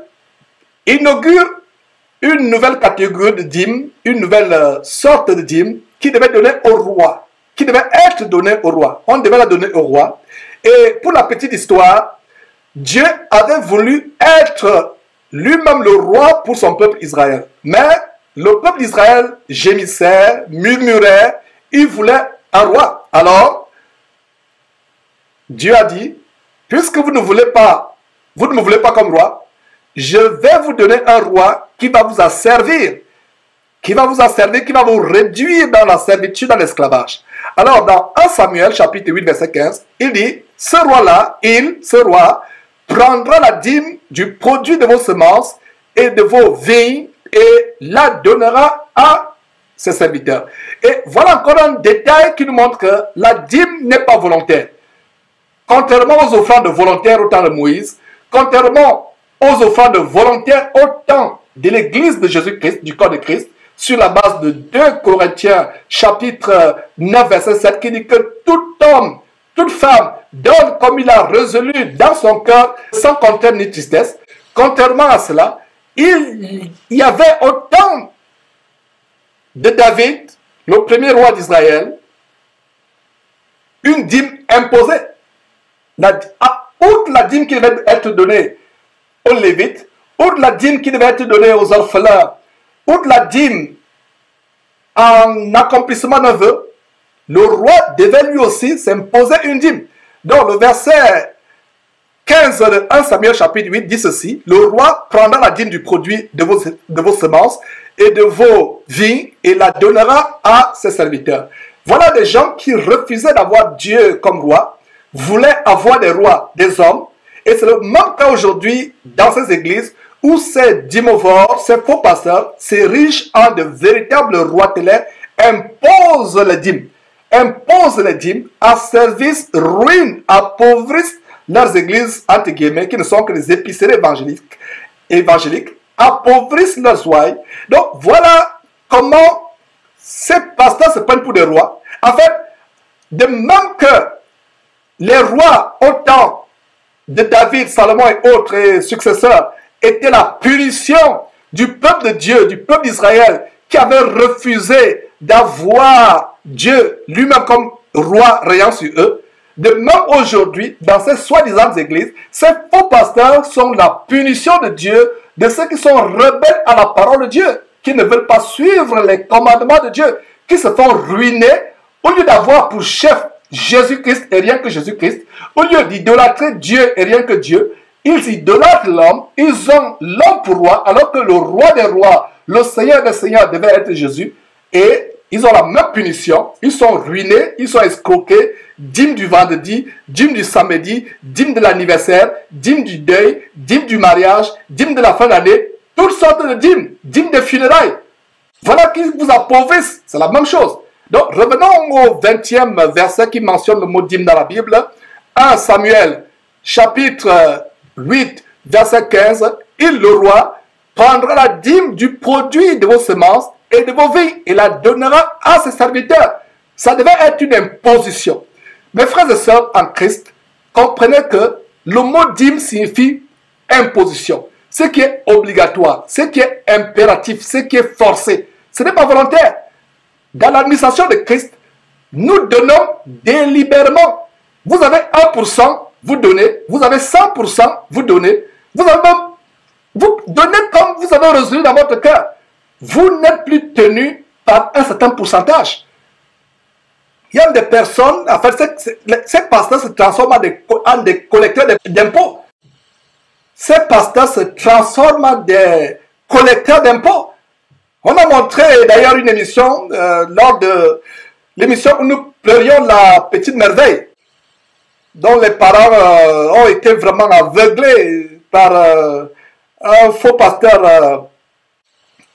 inaugure une nouvelle catégorie de dîme, une nouvelle sorte de dîme qui devait donner au roi, qui devait être donnée au roi. On devait la donner au roi. Et pour la petite histoire, Dieu avait voulu être lui-même le roi pour son peuple Israël. Mais le peuple d'Israël gémissait, murmurait, il voulait un roi. Alors, Dieu a dit, puisque vous ne me voulez pas comme roi, je vais vous donner un roi qui va vous asservir, qui va vous réduire dans la servitude, dans l'esclavage. Alors, dans 1 Samuel, chapitre 8, verset 15, il dit, ce roi, prendra la dîme du produit de vos semences et de vos vignes et la donnera à ses serviteurs. Et voilà encore un détail qui nous montre que la dîme n'est pas volontaire. Contrairement aux offrandes volontaires au temps de Moïse, contrairement aux offrandes volontaires au temps de l'Église de Jésus-Christ, du corps de Christ, sur la base de 2 Corinthiens chapitre 9 verset 7 qui dit que tout homme, toute femme donne comme il a résolu dans son cœur sans contrainte ni tristesse. Contrairement à cela, il y avait au temps de David, le premier roi d'Israël, une dîme imposée. Outre la dîme qui devait être donnée aux Lévites, outre la dîme qui devait être donnée aux orphelins, outre la dîme en accomplissement d'un vœu, le roi devait lui aussi s'imposer une dîme. Donc le verset 15 de 1 Samuel chapitre 8 dit ceci: le roi prendra la dîme du produit de vos semences et de vos vignes et la donnera à ses serviteurs. Voilà des gens qui refusaient d'avoir Dieu comme roi, voulaient avoir des rois, des hommes, et c'est le même cas aujourd'hui dans ces églises où ces dîmovores, ces faux pasteurs s'érigent en de véritables roitelets, imposent les dîmes, à service, ruinent, appauvrissent leurs églises, entre guillemets, qui ne sont que des épiceries évangéliques, appauvrissent leurs ouailles. Donc voilà comment ces pasteurs se prennent pour des rois. En fait, de même que les rois au temps de David, Salomon et autres successeurs étaient la punition du peuple de Dieu, du peuple d'Israël, qui avait refusé d'avoir Dieu lui-même comme roi rayant sur eux, de même aujourd'hui, dans ces soi-disant églises, ces faux pasteurs sont la punition de Dieu de ceux qui sont rebelles à la parole de Dieu, qui ne veulent pas suivre les commandements de Dieu, qui se font ruiner au lieu d'avoir pour chef Jésus-Christ et rien que Jésus-Christ, au lieu d'idolâtrer Dieu et rien que Dieu, ils idolâtrent l'homme, ils ont l'homme pour roi, alors que le roi des rois, le Seigneur des seigneurs devait être Jésus, et ils ont la même punition, ils sont ruinés, ils sont escroqués, dîme du vendredi, dîme du samedi, dîme de l'anniversaire, dîme du deuil, dîme du mariage, dîme de la fin d'année, toutes sortes de dîmes de funérailles. Voilà qui vous appauvrissent, c'est la même chose. Donc revenons au 20e verset qui mentionne le mot dîme dans la Bible. 1 Samuel chapitre 8 verset 15. Il, le roi, prendra la dîme du produit de vos semences et de vos vignes et la donnera à ses serviteurs. Ça devait être une imposition. Mes frères et sœurs en Christ, comprenez que le mot dîme signifie imposition. Ce qui est obligatoire, ce qui est impératif, ce qui est forcé. Ce n'est pas volontaire. Dans l'administration de Christ, nous donnons délibérément. Vous avez 1%, vous donnez. Vous avez 100%, vous donnez. Vous donnez comme vous avez résolu dans votre cœur. Vous n'êtes plus tenu par un certain pourcentage. Il y a des personnes, en fait, ces pasteurs se transforment en des collecteurs d'impôts. Ces pasteurs se transforment en des collecteurs d'impôts. On a montré d'ailleurs une émission, lors de l'émission où nous pleurions la petite merveille, dont les parents ont été vraiment aveuglés par un faux pasteur,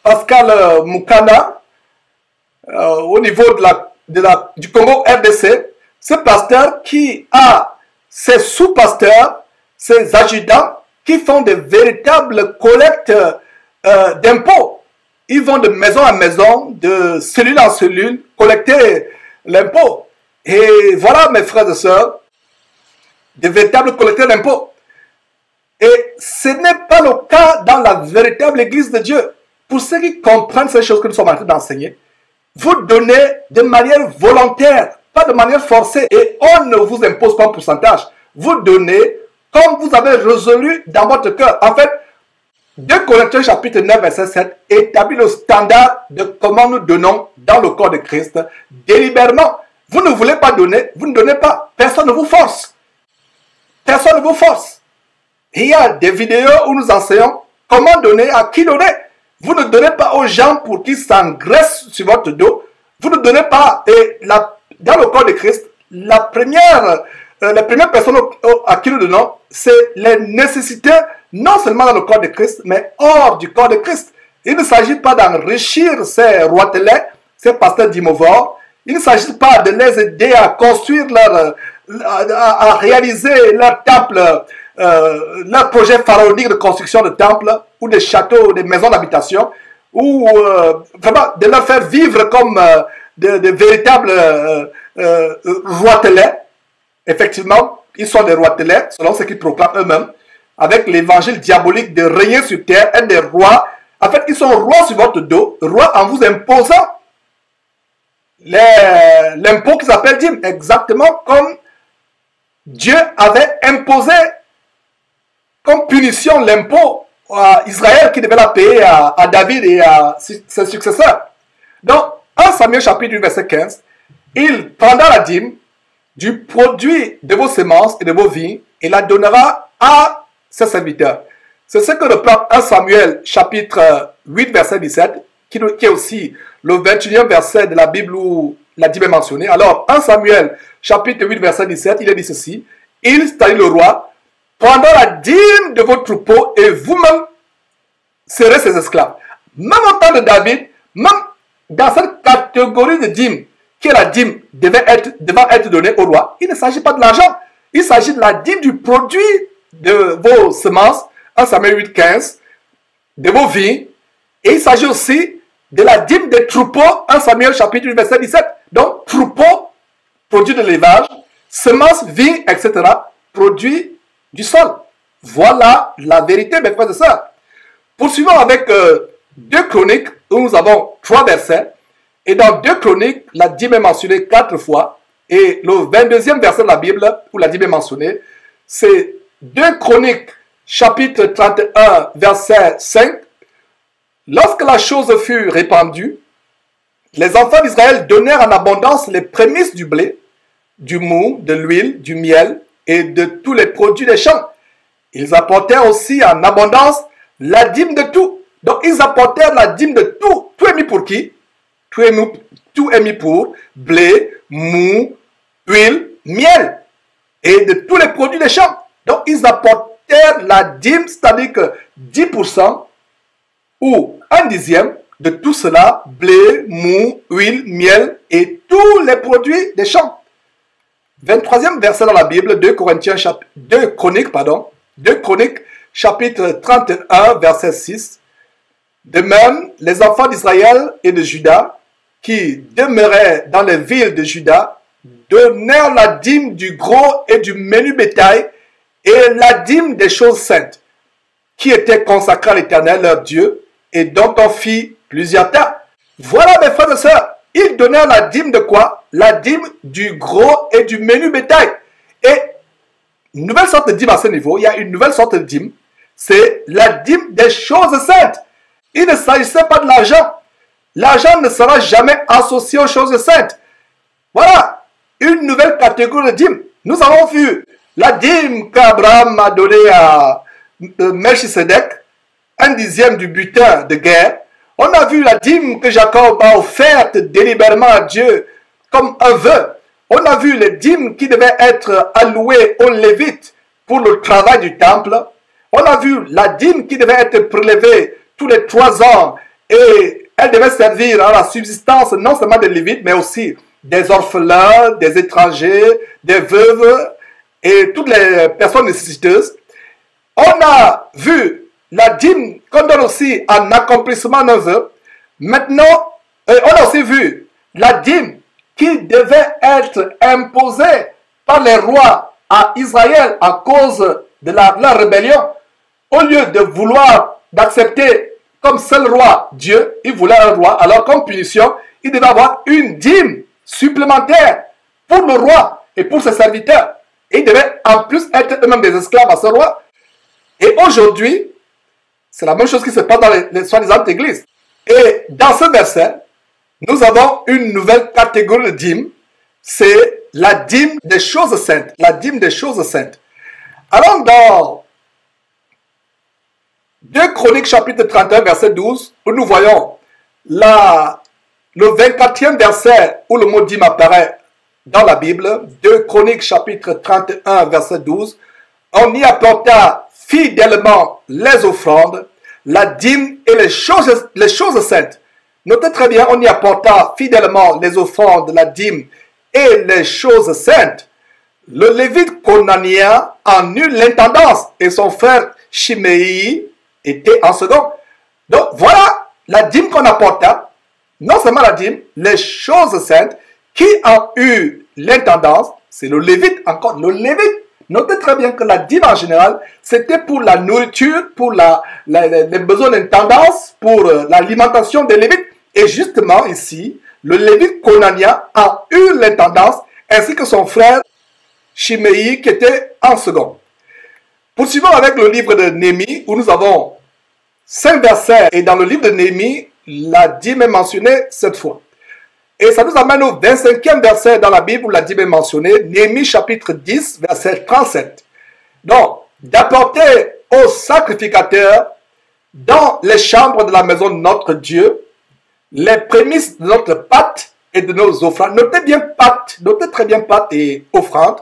Pascal Moukana, au niveau du Congo RDC. Ce pasteur qui a ses sous-pasteurs, ses adjudants, qui font de véritables collectes d'impôts. Ils vont de maison en maison, de cellule en cellule, collecter l'impôt. Et voilà, mes frères et sœurs, de véritables collecteurs d'impôts. Et ce n'est pas le cas dans la véritable Église de Dieu. Pour ceux qui comprennent ces choses que nous sommes en train d'enseigner, vous donnez de manière volontaire, pas de manière forcée. Et on ne vous impose pas un pourcentage. Vous donnez comme vous avez résolu dans votre cœur. En fait, 2 Corinthiens chapitre 9 verset 7 établit le standard de comment nous donnons dans le corps de Christ délibérément. Vous ne voulez pas donner, vous ne donnez pas. Personne ne vous force. Personne ne vous force. Et il y a des vidéos où nous enseignons comment donner, à qui donner. Vous ne donnez pas aux gens pour qu'ils s'engraissent sur votre dos. Vous ne donnez pas. Et dans le corps de Christ, la première personne à qui nous donnons, c'est les nécessités, non seulement dans le corps de Christ, mais hors du corps de Christ. Il ne s'agit pas d'enrichir ces roitelets, ces pasteurs d'imovores. Il ne s'agit pas de les aider à construire à réaliser leur temple, leur projet pharaonique de construction de temples, ou des châteaux, des maisons d'habitation, ou vraiment de leur faire vivre comme de véritables roitelets. Effectivement, ils sont des roitelets, selon ce qu'ils proclament eux-mêmes, avec l'évangile diabolique de régner sur terre, être des rois. En fait, ils sont rois sur votre dos, rois en vous imposant l'impôt qui s'appelle dîme, exactement comme Dieu avait imposé comme punition l'impôt à Israël qui devait la payer à David et à ses successeurs. Donc, 1 Samuel chapitre 8 verset 15, il prendra la dîme du produit de vos semences et de vos vignes et la donnera à ses serviteurs. C'est ce que reprend 1 Samuel chapitre 8 verset 17 qui est aussi le 21e verset de la Bible où la dîme est mentionnée. Alors 1 Samuel chapitre 8 verset 17, il est dit ceci: il, c'est-à-dire le roi, prendra la dîme de vos troupeaux et vous-même serez ses esclaves. Même au temps de David, même dans cette catégorie de dîme, qui est la dîme devant être donnée au roi, il ne s'agit pas de l'argent, il s'agit de la dîme du produit de vos semences, 1 Samuel 8, 15, de vos vignes, et il s'agit aussi de la dîme des troupeaux, 1 Samuel chapitre 8, verset 17. Donc, troupeaux, produit de l'élevage, semences, vignes, etc., produits du sol. Voilà la vérité, mes frères et sœurs. Poursuivons avec 2 Chroniques, où nous avons 3 versets. Et dans 2 Chroniques, la dîme est mentionnée 4 fois. Et le 22e verset de la Bible, où la dîme est mentionnée, c'est 2 Chroniques, chapitre 31, verset 5. Lorsque la chose fut répandue, les enfants d'Israël donnèrent en abondance les prémices du blé, du mou, de l'huile, du miel et de tous les produits des champs. Ils apportèrent aussi en abondance la dîme de tout. Donc ils apportèrent la dîme de tout. Tout est mis pour qui? Tout est mis pour blé, mou, huile, miel et de tous les produits des champs. Donc ils apportèrent la dîme, c'est-à-dire que 10% ou 1/10 de tout cela, blé, mou, huile, miel et tous les produits des champs. 23e verset dans la Bible, 2 Chroniques, chapitre 31, verset 6. De même, les enfants d'Israël et de Juda, qui demeuraient dans les villes de Juda, donnèrent la dîme du gros et du menu bétail et la dîme des choses saintes, qui étaient consacrées à l'Éternel, leur Dieu, et dont on fit plusieurs tas. Voilà, mes frères et sœurs, ils donnèrent la dîme de quoi? La dîme du gros et du menu bétail. Et une nouvelle sorte de dîme à ce niveau, il y a une nouvelle sorte de dîme, c'est la dîme des choses saintes. Il ne s'agissait pas de l'argent. L'argent ne sera jamais associé aux choses saintes. Voilà, une nouvelle catégorie de dîme. Nous avons vu la dîme qu'Abraham a donnée à Melchisedec, 1/10 du butin de guerre. On a vu la dîme que Jacob a offerte délibérément à Dieu comme un vœu. On a vu les dîmes qui devaient être allouées aux Lévites pour le travail du temple. On a vu la dîme qui devait être prélevée tous les 3 ans et elle devait servir à la subsistance non seulement des Lévites mais aussi des orphelins, des étrangers, des veuves et toutes les personnes nécessiteuses. On a vu la dîme qu'on donne aussi en accomplissement d'un vœu. Maintenant, on a aussi vu la dîme qui devait être imposée par les rois à Israël à cause de leur rébellion. Au lieu de vouloir d'accepter comme seul roi Dieu, il voulait un roi. Alors comme punition, il devait avoir une dîme supplémentaire pour le roi et pour ses serviteurs. Et ils devaient en plus être eux-mêmes des esclaves à ce roi. Et aujourd'hui, c'est la même chose qui se passe dans les soi-disant églises. Et dans ce verset, nous avons une nouvelle catégorie de dîme. C'est la dîme des choses saintes. La dîme des choses saintes. Alors dans 2 Chroniques chapitre 31 verset 12, où nous voyons le 24e verset où le mot dîme apparaît dans la Bible, 2 Chroniques chapitre 31 verset 12, on y apporta fidèlement les offrandes, la dîme et les choses saintes. Notez très bien, on y apporta fidèlement les offrandes, la dîme et les choses saintes. Le Lévite conanien en eut l'intendance et son frère Chiméi était en second. Donc voilà la dîme qu'on apporta, non seulement la dîme, les choses saintes, qui ont eu l'intendance, c'est le Lévite, encore le Lévite. Notez très bien que la dîme en général, c'était pour la nourriture, pour les besoins d'intendance, pour l'alimentation des Lévites. Et justement ici, le Lévite conanien a eu l'intendance, ainsi que son frère Chiméi qui était en second. Poursuivons avec le livre de Néhémie, où nous avons 5 versets. Et dans le livre de Néhémie, la dîme est mentionnée 7 fois. Et ça nous amène au 25e verset dans la Bible où la Bible est mentionnée, Néhémie chapitre 10, verset 37. Donc, d'apporter aux sacrificateurs dans les chambres de la maison de notre Dieu les prémices de notre pâte et de nos offrandes. Notez bien pâte, notez très bien pâte et offrandes.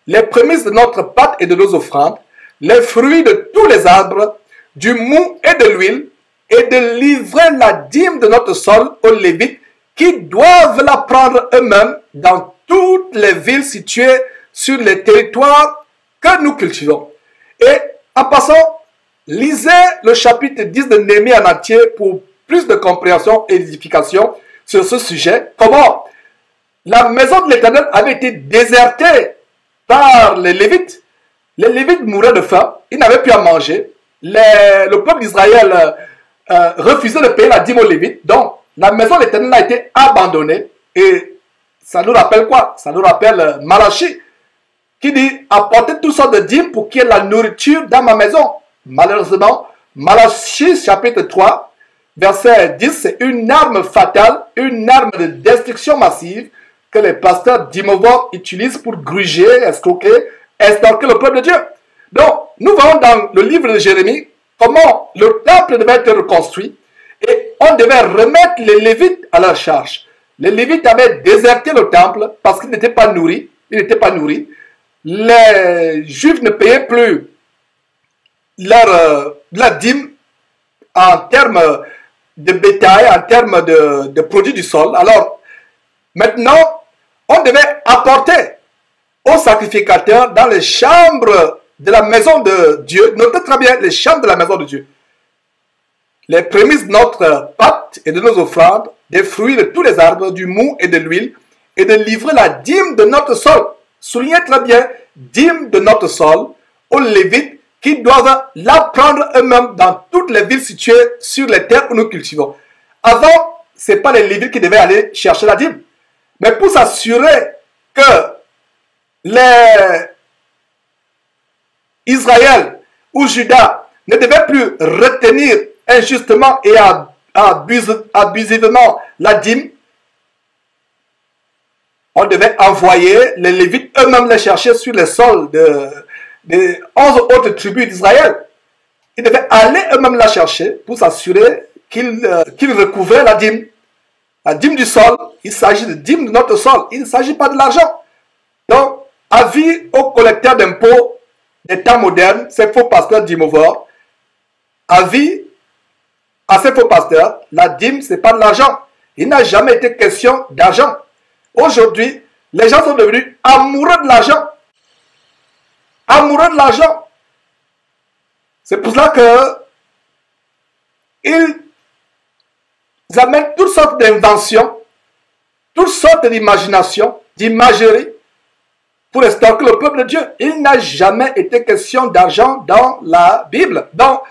Les prémices de notre pâte et de nos offrandes, les fruits de tous les arbres, du mou et de l'huile, et de livrer la dîme de notre sol aux Lévites qui doivent la prendre eux-mêmes dans toutes les villes situées sur les territoires que nous cultivons. Et en passant, lisez le chapitre 10 de Néhémie en entier pour plus de compréhension et d'édification sur ce sujet. Comment la maison de l'Éternel avait été désertée par les Lévites. Les Lévites mouraient de faim, ils n'avaient plus à manger. Le peuple d'Israël refusait de payer la dîme aux Lévites. Donc, la maison de l'Éternel a été abandonnée. Et ça nous rappelle quoi? Ça nous rappelle Malachie, qui dit apportez toutes sortes de dîmes pour qu'il y ait la nourriture dans ma maison. Malheureusement, Malachie chapitre 3, verset 10, c'est une arme fatale, une arme de destruction massive que les pasteurs d'Imovo utilisent pour gruger, escroquer, estorquer le peuple de Dieu. Donc, nous voyons dans le livre de Jérémie comment le temple devait être reconstruit et on devait remettre les Lévites à leur charge. Les Lévites avaient déserté le temple parce qu'ils n'étaient pas nourris. Les Juifs ne payaient plus leur dîme en termes de bétail, en termes de produits du sol. Alors, maintenant, on devait apporter aux sacrificateurs dans les chambres de la maison de Dieu. Notez très bien les chambres de la maison de Dieu. Les prémices de notre pâte et de nos offrandes, des fruits de tous les arbres, du mou et de l'huile, et de livrer la dîme de notre sol. Soulignez très bien, dîme de notre sol, aux Lévites qui doivent la prendre eux-mêmes dans toutes les villes situées sur les terres où nous cultivons. Avant, ce n'est pas les Lévites qui devaient aller chercher la dîme. Mais pour s'assurer que les Israël ou Juda ne devaient plus retenir injustement et abusivement la dîme, on devait envoyer les Lévites eux-mêmes les chercher sur les sols des 11 autres tribus d'Israël. Ils devaient aller eux-mêmes la chercher pour s'assurer qu'ils recouvraient la dîme. La dîme du sol, il s'agit de dîme de notre sol, il ne s'agit pas de l'argent. Donc, avis aux collecteurs d'impôts des temps modernes, ces faux pasteurs d'Imovo, avis à ces faux pasteurs, la dîme, ce n'est pas de l'argent. Il n'a jamais été question d'argent. Aujourd'hui, les gens sont devenus amoureux de l'argent. Amoureux de l'argent. C'est pour cela que ils amènent toutes sortes d'inventions, toutes sortes d'imaginations, d'imagerie, pour estorquer le peuple de Dieu. Il n'a jamais été question d'argent dans la Bible. Donc,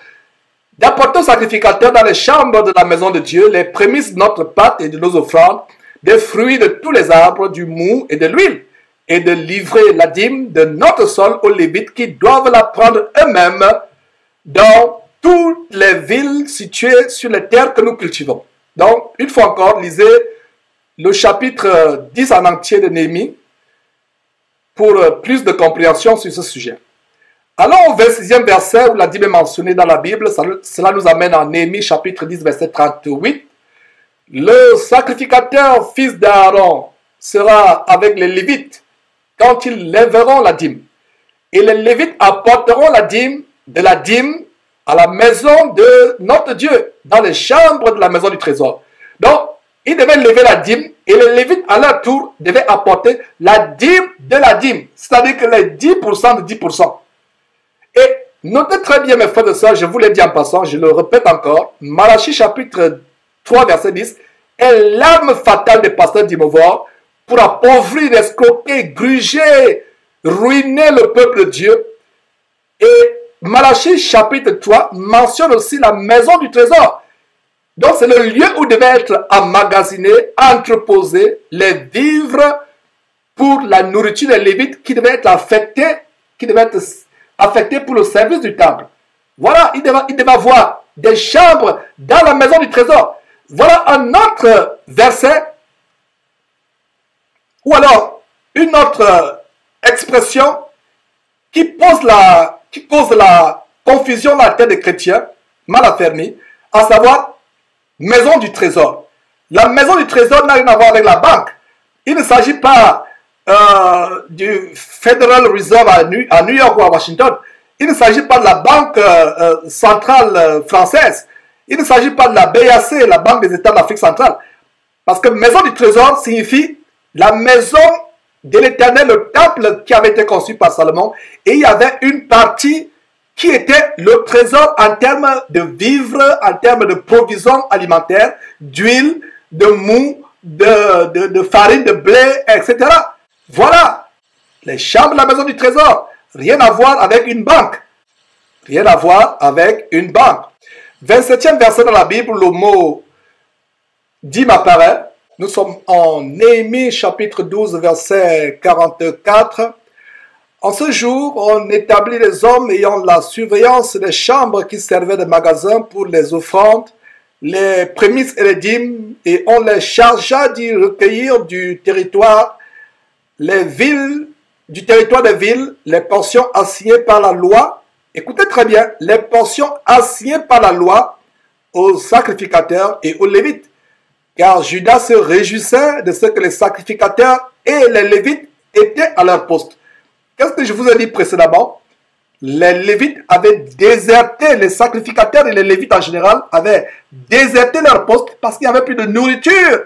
d'apporter aux sacrificateurs dans les chambres de la maison de Dieu les prémices de notre pâte et de nos offrandes, des fruits de tous les arbres, du mou et de l'huile, et de livrer la dîme de notre sol aux Lévites qui doivent la prendre eux-mêmes dans toutes les villes situées sur les terres que nous cultivons. Donc, une fois encore, lisez le chapitre 10 en entier de Néhémie pour plus de compréhension sur ce sujet. Allons au 26e verset où la dîme est mentionnée dans la Bible. Cela nous amène en Néhémie chapitre 10 verset 38. Le sacrificateur fils d'Aaron sera avec les Lévites quand ils lèveront la dîme. Et les Lévites apporteront la dîme de la dîme à la maison de notre Dieu, dans les chambres de la maison du trésor. Donc, ils devaient lever la dîme et les Lévites, à leur tour, devaient apporter la dîme de la dîme, c'est-à-dire que les 10% de 10%. Et notez très bien, mes frères et sœurs, je vous l'ai dit en passant, je le répète encore, Malachie chapitre 3, verset 10, est l'arme fatale des pasteurs d'Imovo pour appauvrir, escroquer, gruger, ruiner le peuple de Dieu. Et Malachie chapitre 3 mentionne aussi la maison du trésor. Donc c'est le lieu où devaient être emmagasinés, entreposés les vivres pour la nourriture des Lévites qui devaient être affectés, pour le service du temple. Voilà, il devait avoir des chambres dans la maison du trésor. Voilà un autre verset Ou alors, une autre expression qui cause la confusion dans la tête des chrétiens, mal affermis, à savoir maison du trésor. La maison du trésor n'a rien à voir avec la banque. Il ne s'agit pas du Federal Reserve à New York ou à Washington. Il ne s'agit pas de la banque centrale française. Il ne s'agit pas de la BAC, la Banque des États d'Afrique centrale. Parce que maison du trésor signifie la maison de l'Éternel, le temple qui avait été conçu par Salomon. Et il y avait une partie qui était le trésor en termes de vivres, en termes de provisions alimentaires, d'huile, de mou, de farine, de blé, etc. Voilà les chambres de la maison du trésor. Rien à voir avec une banque. Rien à voir avec une banque. 27e verset dans la Bible, le mot dîme apparaît. Nous sommes en Néhémie chapitre 12 verset 44. En ce jour, on établit les hommes ayant la surveillance des chambres qui servaient de magasins pour les offrandes, les prémices et les dîmes, et on les chargea d'y recueillir du territoire des villes, les portions assignées par la loi. Écoutez très bien, les portions assignées par la loi aux sacrificateurs et aux lévites. Car Judas se réjouissait de ce que les sacrificateurs et les lévites étaient à leur poste. Qu'est-ce que je vous ai dit précédemment? Les lévites avaient déserté, les sacrificateurs et les lévites en général avaient déserté leur poste parce qu'il n'y avait plus de nourriture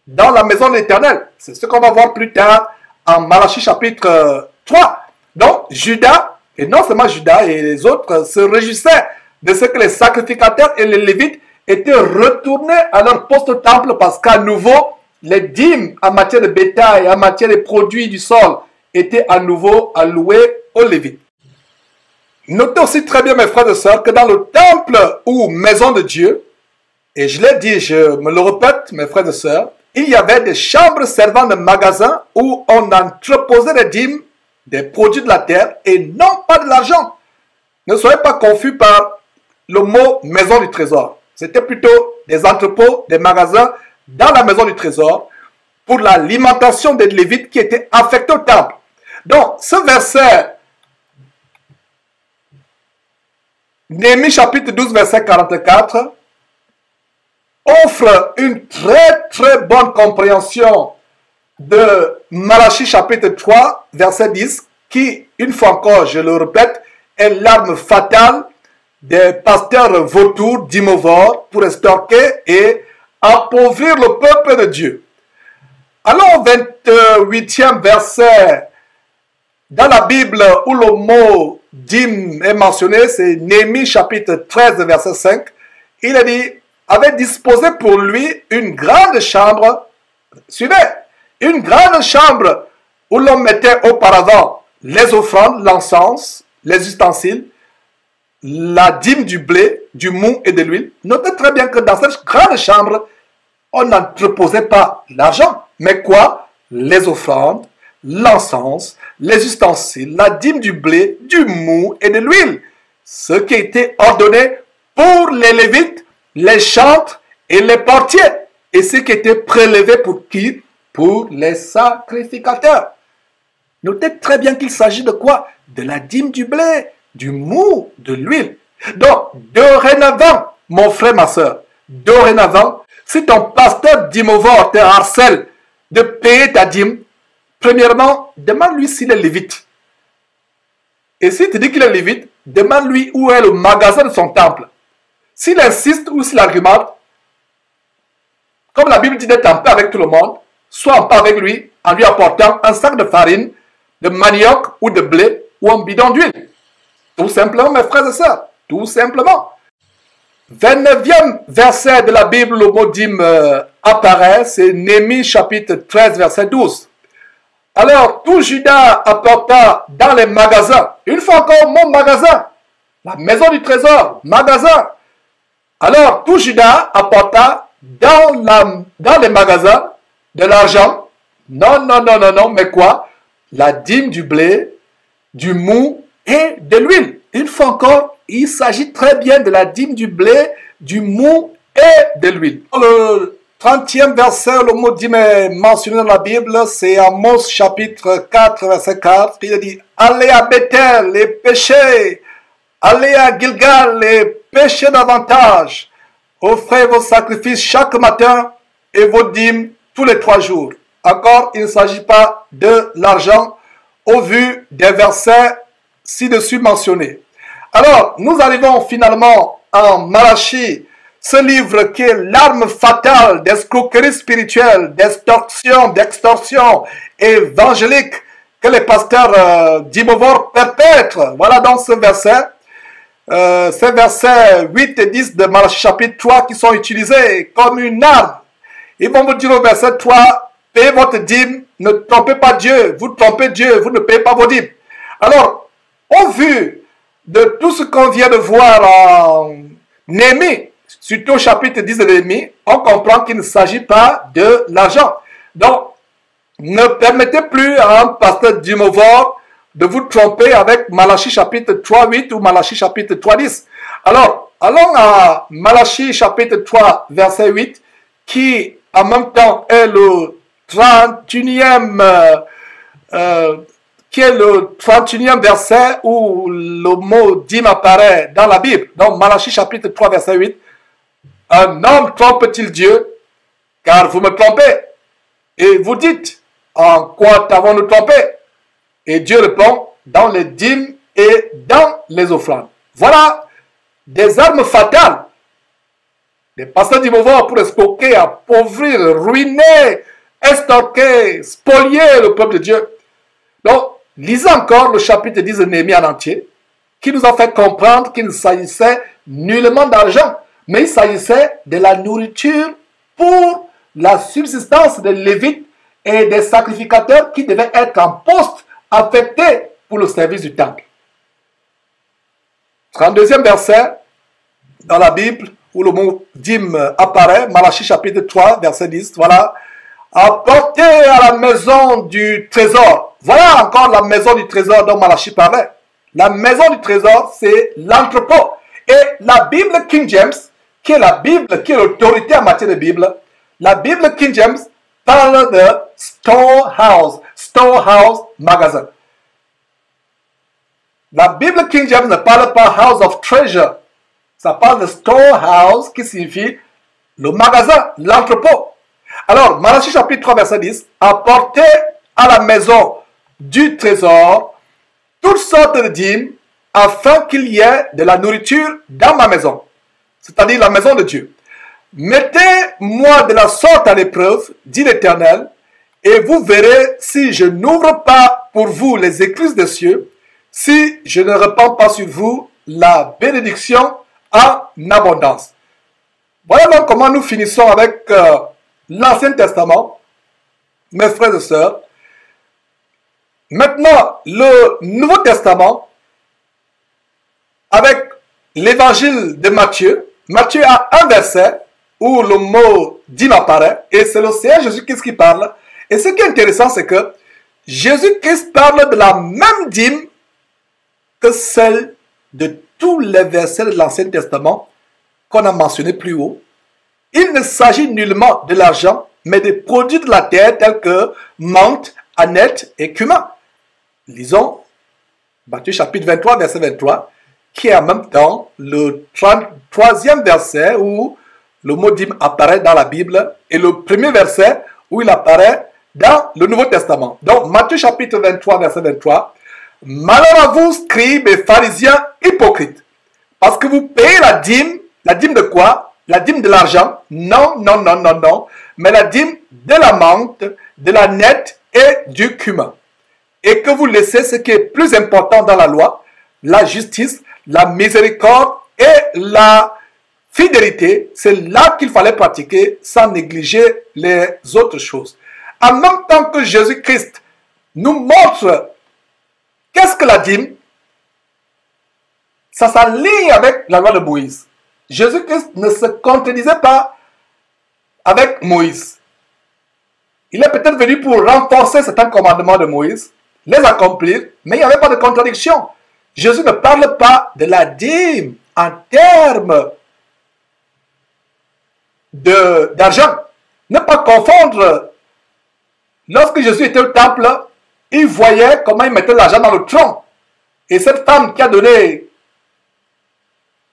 dans la maison de l'Éternel. C'est ce qu'on va voir plus tard en Malachie chapitre 3. Donc Judas, et non seulement Judas et les autres, se réjouissaient de ce que les sacrificateurs et les lévites étaient retournés à leur poste au temple parce qu'à nouveau, les dîmes en matière de bétail, en matière de produits du sol, étaient à nouveau alloués aux lévites. Notez aussi très bien, mes frères et sœurs, que dans le temple ou maison de Dieu, et je l'ai dit, je me le répète, mes frères et sœurs, il y avait des chambres servant de magasins où on entreposait des dîmes, des produits de la terre et non pas de l'argent. Ne soyez pas confus par le mot maison du trésor. C'était plutôt des entrepôts, des magasins dans la maison du trésor pour l'alimentation des lévites qui étaient affectés au temple. Donc, ce verset, Néhémie chapitre 12, verset 44, offre une très bonne compréhension de Malachie chapitre 3, verset 10, qui, une fois encore, je le répète, est l'arme fatale des pasteurs vautours d'Imovore pour estorquer et appauvrir le peuple de Dieu. Alors, au 28e verset dans la Bible où le mot dîme est mentionné, c'est Néhémie chapitre 13, verset 5. Il a dit, avait disposé pour lui une grande chambre, suivez, une grande chambre où l'on mettait auparavant les offrandes, l'encens, les ustensiles, la dîme du blé, du mou et de l'huile. Notez très bien que dans cette grande chambre, on n'entreposait pas l'argent, mais quoi? Les offrandes, l'encens, les ustensiles, la dîme du blé, du mou et de l'huile. Ce qui était ordonné pour les lévites, les chantres et les portiers. Et ce qui était prélevé pour qui? Pour les sacrificateurs. Notez très bien qu'il s'agit de quoi? De la dîme du blé, du mou, de l'huile. Donc, dorénavant, mon frère, ma soeur, dorénavant, si ton pasteur d'Imovore te harcèle de payer ta dîme, premièrement, demande-lui s'il est lévite. Et s'il te dit qu'il est lévite, demande-lui où est le magasin de son temple. S'il insiste ou s'il argumente, comme la Bible dit d'être en paix avec tout le monde, sois en paix avec lui en lui apportant un sac de farine, de manioc ou de blé ou un bidon d'huile. Tout simplement, mes frères et sœurs, tout simplement. 29e verset de la Bible, le mot dîme apparaît, c'est Néhémie chapitre 13, verset 12. Alors, tout Judas apporta dans les magasins, une fois encore, mon magasin, la maison du trésor, magasin. Alors, tout Judas apporta dans les magasins de l'argent. Non, mais quoi? La dîme du blé, du mou et de l'huile. Une fois encore, il s'agit très bien de la dîme du blé, du mou et de l'huile. Dans le 30e verset, le mot dîme est mentionné dans la Bible, c'est Amos chapitre 4, verset 4. Il dit, allez à Bethel et péchez, allez à Gilgal et péchez davantage. Offrez vos sacrifices chaque matin et vos dîmes tous les 3 jours. Encore, il ne s'agit pas de l'argent au vu des versets ci-dessus mentionnés. Alors, nous arrivons finalement en Malachie, ce livre qui est l'arme fatale d'escroquerie spirituelle, d'extorsion évangélique que les pasteurs d'Imovor perpètrent. Voilà donc ce verset, ces versets 8 et 10 de Malachie chapitre 3 qui sont utilisés comme une arme. Ils vont vous dire au verset 3, payez votre dîme, ne trompez pas Dieu, vous trompez Dieu, vous ne payez pas vos dîmes. Alors, au vu de tout ce qu'on vient de voir en Néhémie, surtout au chapitre 10 de Néhémie, on comprend qu'il ne s'agit pas de l'argent. Donc, ne permettez plus à un pasteur d'Imovor de vous tromper avec Malachie chapitre 3.8 ou Malachie chapitre 3.10. Alors, allons à Malachie chapitre 3, verset 8, qui en même temps est le 31e verset où le mot dîme apparaît dans la Bible. Donc, Malachie chapitre 3, verset 8. Un homme trompe-t-il Dieu? Car vous me trompez. Et vous dites, en quoi t'avons-nous trompé? Et Dieu répond, dans les dîmes et dans les offrandes. Voilà des armes fatales. Les pasteurs d'Imovor pour escroquer, appauvrir, ruiner, extorquer, spolier le peuple de Dieu. Donc, lisez encore le chapitre 10 de Néhémie en entier, qui nous a fait comprendre qu'il ne s'agissait nullement d'argent, mais il s'agissait de la nourriture pour la subsistance des Lévites et des sacrificateurs qui devaient être en poste affectés pour le service du temple. 32e verset dans la Bible où le mot dîme apparaît, Malachie chapitre 3, verset 10, voilà. Apportez à la maison du trésor. Voilà encore la maison du trésor dont Malachie parlait. La maison du trésor, c'est l'entrepôt. Et la Bible King James, qui est la Bible, qui est l'autorité en matière de Bible, la Bible King James parle de storehouse magasin. La Bible King James ne parle pas house of treasure. Ça parle de storehouse qui signifie le magasin, l'entrepôt. Alors, Malachie chapitre 3, verset 10, apportez à la maison du trésor toutes sortes de dîmes afin qu'il y ait de la nourriture dans ma maison, c'est-à-dire la maison de Dieu. Mettez-moi de la sorte à l'épreuve, dit l'Éternel, et vous verrez si je n'ouvre pas pour vous les écluses des cieux, si je ne répands pas sur vous la bénédiction en abondance. Voilà donc comment nous finissons avec l'Ancien Testament, mes frères et sœurs. Maintenant, le Nouveau Testament, avec l'évangile de Matthieu. Matthieu a un verset où le mot dîme apparaît, et c'est le Seigneur Jésus-Christ qui parle. Et ce qui est intéressant, c'est que Jésus-Christ parle de la même dîme que celle de tous les versets de l'Ancien Testament qu'on a mentionné plus haut. Il ne s'agit nullement de l'argent, mais des produits de la terre tels que menthe, aneth et cumin. Lisons Matthieu chapitre 23, verset 23, qui est en même temps le 33e verset où le mot dîme apparaît dans la Bible et le premier verset où il apparaît dans le Nouveau Testament. Donc, Matthieu chapitre 23, verset 23. Malheur à vous, scribes et pharisiens hypocrites, parce que vous payez la dîme de quoi? La dîme de l'argent? Non, mais la dîme de la menthe, de la nette et du cumin. Et que vous laissez ce qui est plus important dans la loi, la justice, la miséricorde et la fidélité. C'est là qu'il fallait pratiquer sans négliger les autres choses. En même temps que Jésus-Christ nous montre qu'est-ce que la dîme, ça s'aligne avec la loi de Moïse. Jésus-Christ ne se contredisait pas avec Moïse. Il est peut-être venu pour renforcer certains commandements de Moïse, les accomplir, mais il n'y avait pas de contradiction. Jésus ne parle pas de la dîme en termes d'argent. Ne pas confondre. Lorsque Jésus était au temple, il voyait comment il mettait l'argent dans le tronc. Et cette femme qui a donné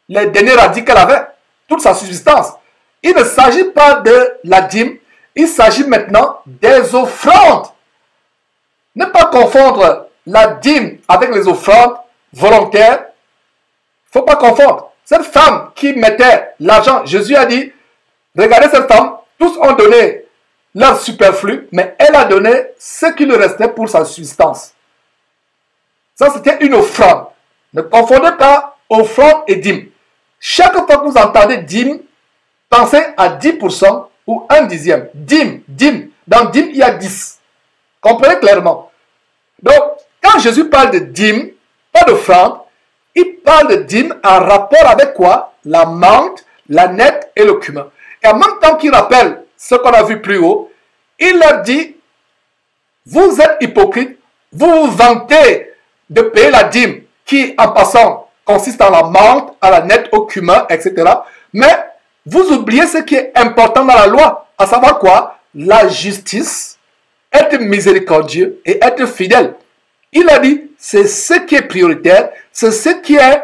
les derniers radis qu'elle avait, toute sa subsistance. Il ne s'agit pas de la dîme, il s'agit maintenant des offrandes. Ne pas confondre la dîme avec les offrandes volontaires. Il ne faut pas confondre. Cette femme qui mettait l'argent, Jésus a dit, regardez cette femme, tous ont donné leur superflu, mais elle a donné ce qui lui restait pour sa subsistance. Ça, c'était une offrande. Ne confondez pas offrande et dîme. Chaque fois que vous entendez dîme, pensez à 10% ou 1 dixième. Dîme, dîme. Dans dîme, il y a 10. Comprenez clairement. Donc, quand Jésus parle de dîme, pas d'offrande, il parle de dîme en rapport avec quoi? La menthe, la nette et le cumin. Et en même temps qu'il rappelle ce qu'on a vu plus haut, il leur dit, vous êtes hypocrites, vous vous vantez de payer la dîme qui, en passant, consiste en la menthe, à la nette, au cumin, etc. Mais vous oubliez ce qui est important dans la loi, à savoir quoi? La justice, être miséricordieux et être fidèle. Il a dit, c'est ce qui est prioritaire, c'est ce qui est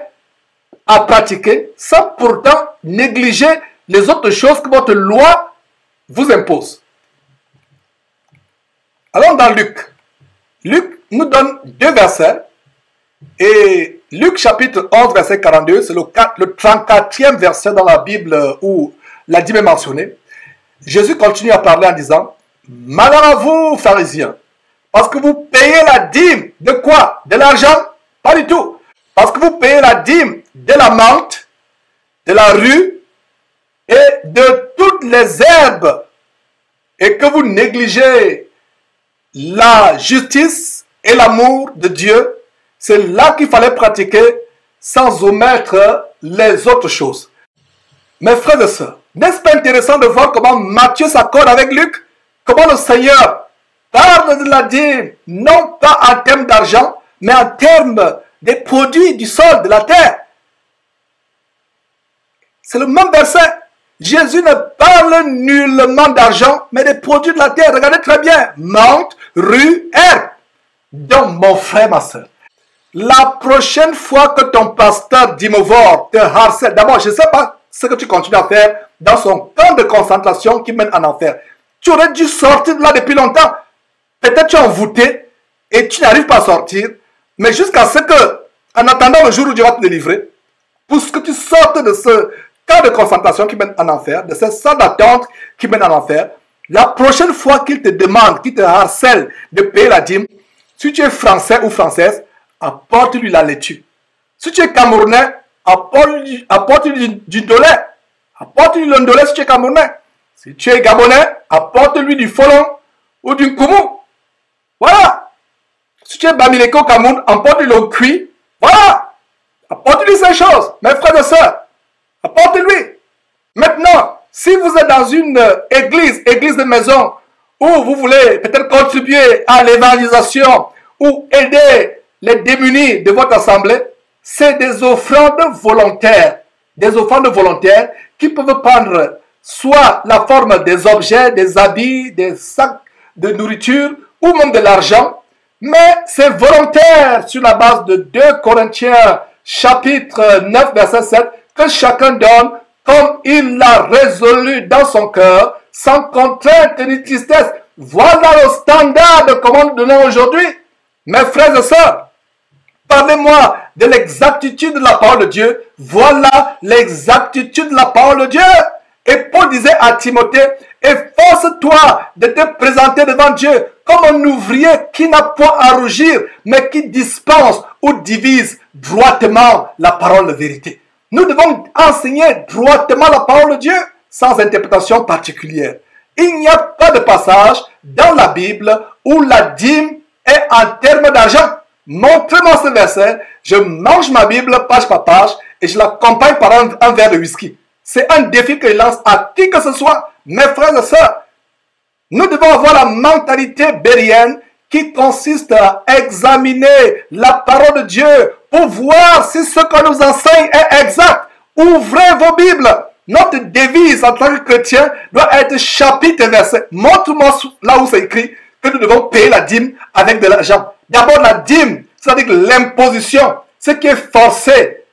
à pratiquer, sans pourtant négliger les autres choses que votre loi vous impose. Allons dans Luc. Luc nous donne 2 versets. Et Luc chapitre 11, verset 42, c'est le 34e verset dans la Bible où la dîme est mentionnée. Jésus continue à parler en disant, malheur à vous, pharisiens, parce que vous payez la dîme de quoi? De l'argent? Pas du tout. Parce que vous payez la dîme de la menthe, de la rue et de toutes les herbes et que vous négligez la justice et l'amour de Dieu. C'est là qu'il fallait pratiquer sans omettre les autres choses. Mes frères et sœurs, n'est-ce pas intéressant de voir comment Matthieu s'accorde avec Luc? Comment le Seigneur parle de la dîme, non pas en termes d'argent, mais en termes des produits du sol, de la terre. C'est le même verset. Jésus ne parle nullement d'argent, mais des produits de la terre. Regardez très bien. Menthe, rue, herbe. Donc, mon frère, ma soeur, la prochaine fois que ton pasteur d'Imovore te harcèle, d'abord, je ne sais pas ce que tu continues à faire dans son camp de concentration qui mène en enfer. Tu aurais dû sortir de là depuis longtemps. Peut-être tu es envoûté et tu n'arrives pas à sortir. Mais jusqu'à ce que, en attendant le jour où Dieu va te délivrer, pour que tu sortes de ce camp de concentration qui mène en enfer, de cette salle d'attente qui mène en enfer, la prochaine fois qu'il te demande, qu'il te harcèle de payer la dîme, si tu es français ou française, apporte-lui la laitue. Si tu es camerounais, apporte-lui du dollar. Apporte-lui le dollar si tu es camerounais. Si tu es gabonais, apporte-lui du folon ou du koumou. Voilà. Si tu es bamileke au Cameroun, apporte-lui le cuit. Voilà. Apporte-lui ces choses, mes frères et sœurs. Apporte-lui. Maintenant, si vous êtes dans une église de maison, où vous voulez peut-être contribuer à l'évangélisation ou aider les démunis de votre assemblée, c'est des offrandes volontaires. Des offrandes volontaires qui peuvent prendre soit la forme des objets, des habits, des sacs de nourriture ou même de l'argent. Mais c'est volontaire sur la base de 2 Corinthiens chapitre 9 verset 7 que chacun donne comme il l'a résolu dans son cœur, sans contrainte ni tristesse. Voilà le standard de comment nous donnons aujourd'hui. Mes frères et sœurs, parlez-moi de l'exactitude de la parole de Dieu. Voilà l'exactitude de la parole de Dieu. Et Paul disait à Timothée, efforce-toi de te présenter devant Dieu comme un ouvrier qui n'a point à rougir, mais qui dispense ou divise droitement la parole de vérité. Nous devons enseigner droitement la parole de Dieu sans interprétation particulière. Il n'y a pas de passage dans la Bible où la dîme est en termes d'argent. Montrez-moi ce verset, je mange ma Bible page par page et je l'accompagne par un verre de whisky. C'est un défi que je lance à qui que ce soit, mes frères et sœurs. Nous devons avoir la mentalité bérienne qui consiste à examiner la parole de Dieu pour voir si ce qu'on nous enseigne est exact. Ouvrez vos Bibles. Notre devise en tant que chrétien doit être chapitre et verset. Montre-moi là où c'est écrit que nous devons payer la dîme avec de l'argent. D'abord la dîme, c'est-à-dire l'imposition, ce qui est forcé,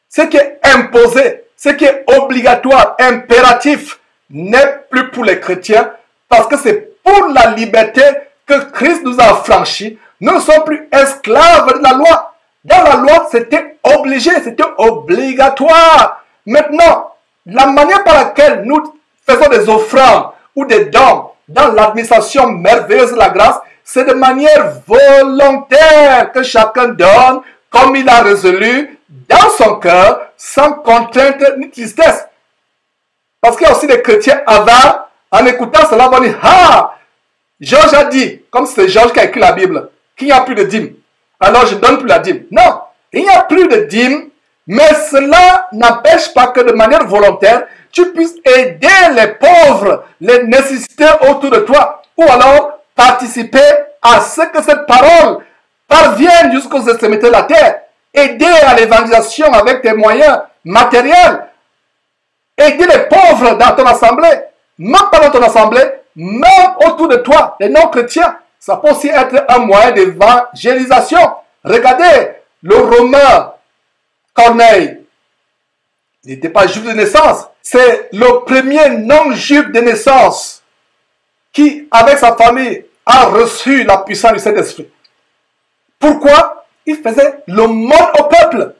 ce qui est imposé, ce qui est obligatoire, impératif, n'est plus pour les chrétiens parce que c'est pour la liberté que Christ nous a affranchis. Nous ne sommes plus esclaves de la loi. Dans la loi, c'était obligé, c'était obligatoire. Maintenant, la manière par laquelle nous faisons des offrandes ou des dons dans l'administration merveilleuse de la grâce, c'est de manière volontaire que chacun donne comme il a résolu dans son cœur, sans contrainte ni tristesse. Parce qu'il y a aussi des chrétiens avares, en écoutant cela, vont dire, ah, Georges a dit, comme c'est Georges qui a écrit la Bible, qu'il n'y a plus de dîme. Alors je ne donne plus la dîme. Non, il n'y a plus de dîme, mais cela n'empêche pas que de manière volontaire, tu puisses aider les pauvres, les nécessités autour de toi, ou alors participer à ce que cette parole parvienne jusqu'aux extrémités de la terre. Aider à l'évangélisation avec tes moyens matériels. Aider les pauvres dans ton assemblée, même pas dans ton assemblée, même autour de toi, les non-chrétiens. Ça peut aussi être un moyen d'évangélisation. Regardez, le Romain Corneille, il n'était pas juif de naissance. C'est le premier non-juif de naissance qui, avec sa famille, a reçu la puissance du Saint-Esprit. Pourquoi? Il faisait le monde au peuple.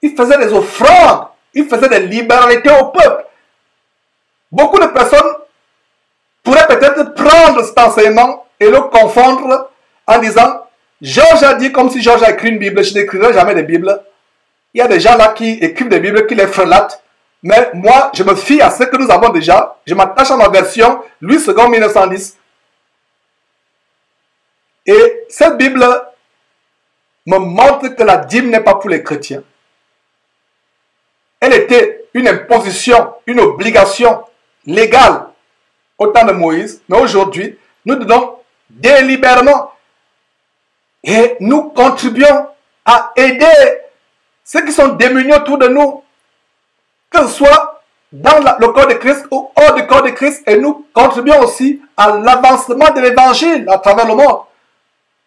Il faisait des offrandes. Il faisait des libéralités au peuple. Beaucoup de personnes pourraient peut-être prendre cet enseignement et le confondre en disant Georges a dit comme si Georges a écrit une Bible, je n'écrirai jamais de Bible. Il y a des gens là qui écrivent des Bibles, qui les frelatent. Mais moi, je me fie à ce que nous avons déjà. Je m'attache à ma version, Louis II 1910. Et cette Bible me montre que la dîme n'est pas pour les chrétiens. Elle était une imposition, une obligation légale au temps de Moïse. Mais aujourd'hui, nous donnons délibérément. Et nous contribuons à aider ceux qui sont démunis autour de nous, que ce soit dans le corps de Christ ou hors du corps de Christ. Et nous contribuons aussi à l'avancement de l'évangile à travers le monde.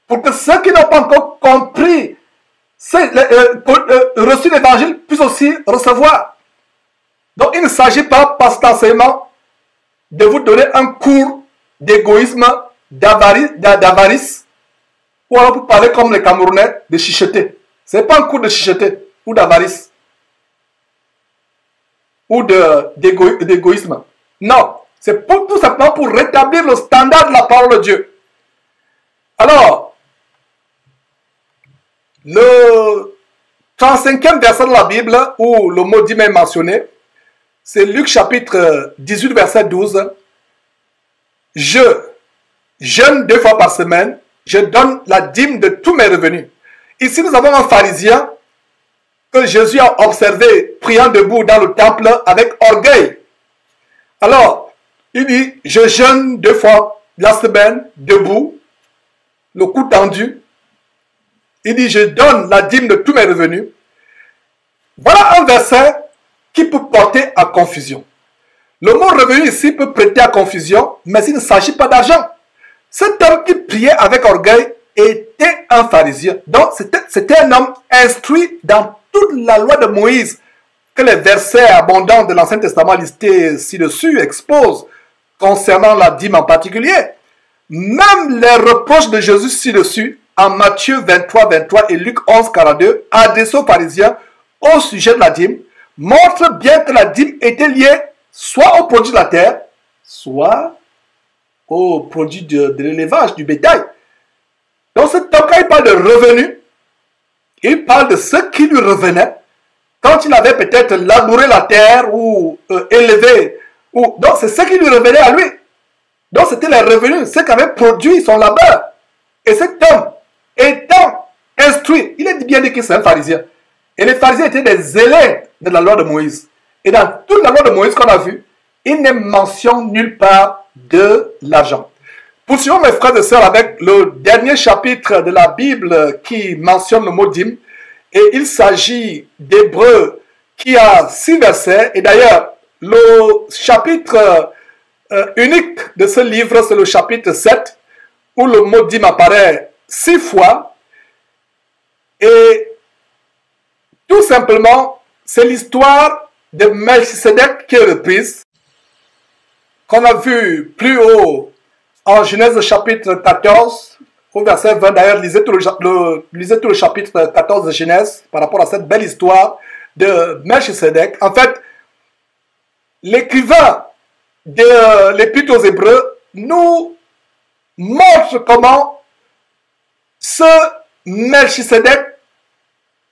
Pour que ceux qui n'ont pas encore compris, reçu l'évangile, puissent aussi recevoir. Donc il ne s'agit pas, par cet enseignement, de vous donner un cours d'égoïsme, d'avarice, ou alors pour parler comme les Camerounais, de chicheter. Ce n'est pas un cours de chicheter ou d'avarice ou d'égoïsme. Non, c'est tout simplement pour rétablir le standard de la parole de Dieu. Alors, le 35e verset de la Bible, où le mot dîme est mentionné, c'est Luc chapitre 18, verset 12. Je jeûne 2 fois par semaine, je donne la dîme de tous mes revenus. Ici, nous avons un pharisien que Jésus a observé priant debout dans le temple avec orgueil. Alors, il dit, je jeûne 2 fois la semaine, debout, le cou tendu. Il dit, je donne la dîme de tous mes revenus. Voilà un verset qui peut porter à confusion. Le mot revenu ici peut prêter à confusion, mais il ne s'agit pas d'argent. Cet homme qui priait avec orgueil était un pharisien. Donc, c'était un homme instruit dans toute la loi de Moïse, que les versets abondants de l'Ancien Testament listés ci-dessus exposent concernant la dîme en particulier. Même les reproches de Jésus ci-dessus, en Matthieu 23, 23 et Luc 11, 42, adressés aux pharisiens au sujet de la dîme, montrent bien que la dîme était liée soit au produit de la terre, soit au produit de l'élevage, du bétail. Donc, cet homme, quand il parle de revenus, il parle de ce qui lui revenait quand il avait peut-être labouré la terre ou élevé. Donc, c'est ce qui lui revenait à lui. Donc, c'était les revenus, ce qu'avait produit son labeur. Et cet homme, étant instruit, il est bien dit que c'est un pharisien. Et les pharisiens étaient des élèves de la loi de Moïse. Et dans toute la loi de Moïse qu'on a vue, il n'est mention nulle part de l'argent. Poursuivons mes frères et sœurs avec le dernier chapitre de la Bible qui mentionne le mot dîme. Et il s'agit d'Hébreux qui a 6 versets. Et d'ailleurs, le chapitre unique de ce livre, c'est le chapitre 7, où le mot dîme apparaît 6 fois. Et tout simplement, c'est l'histoire de Melchisedec qui est reprise, qu'on a vu plus haut en Genèse chapitre 14, au verset 20. D'ailleurs, lisez tout le chapitre 14 de Genèse par rapport à cette belle histoire de Melchisedec. En fait, l'écrivain de l'Épître aux Hébreux nous montre comment ce Melchisedec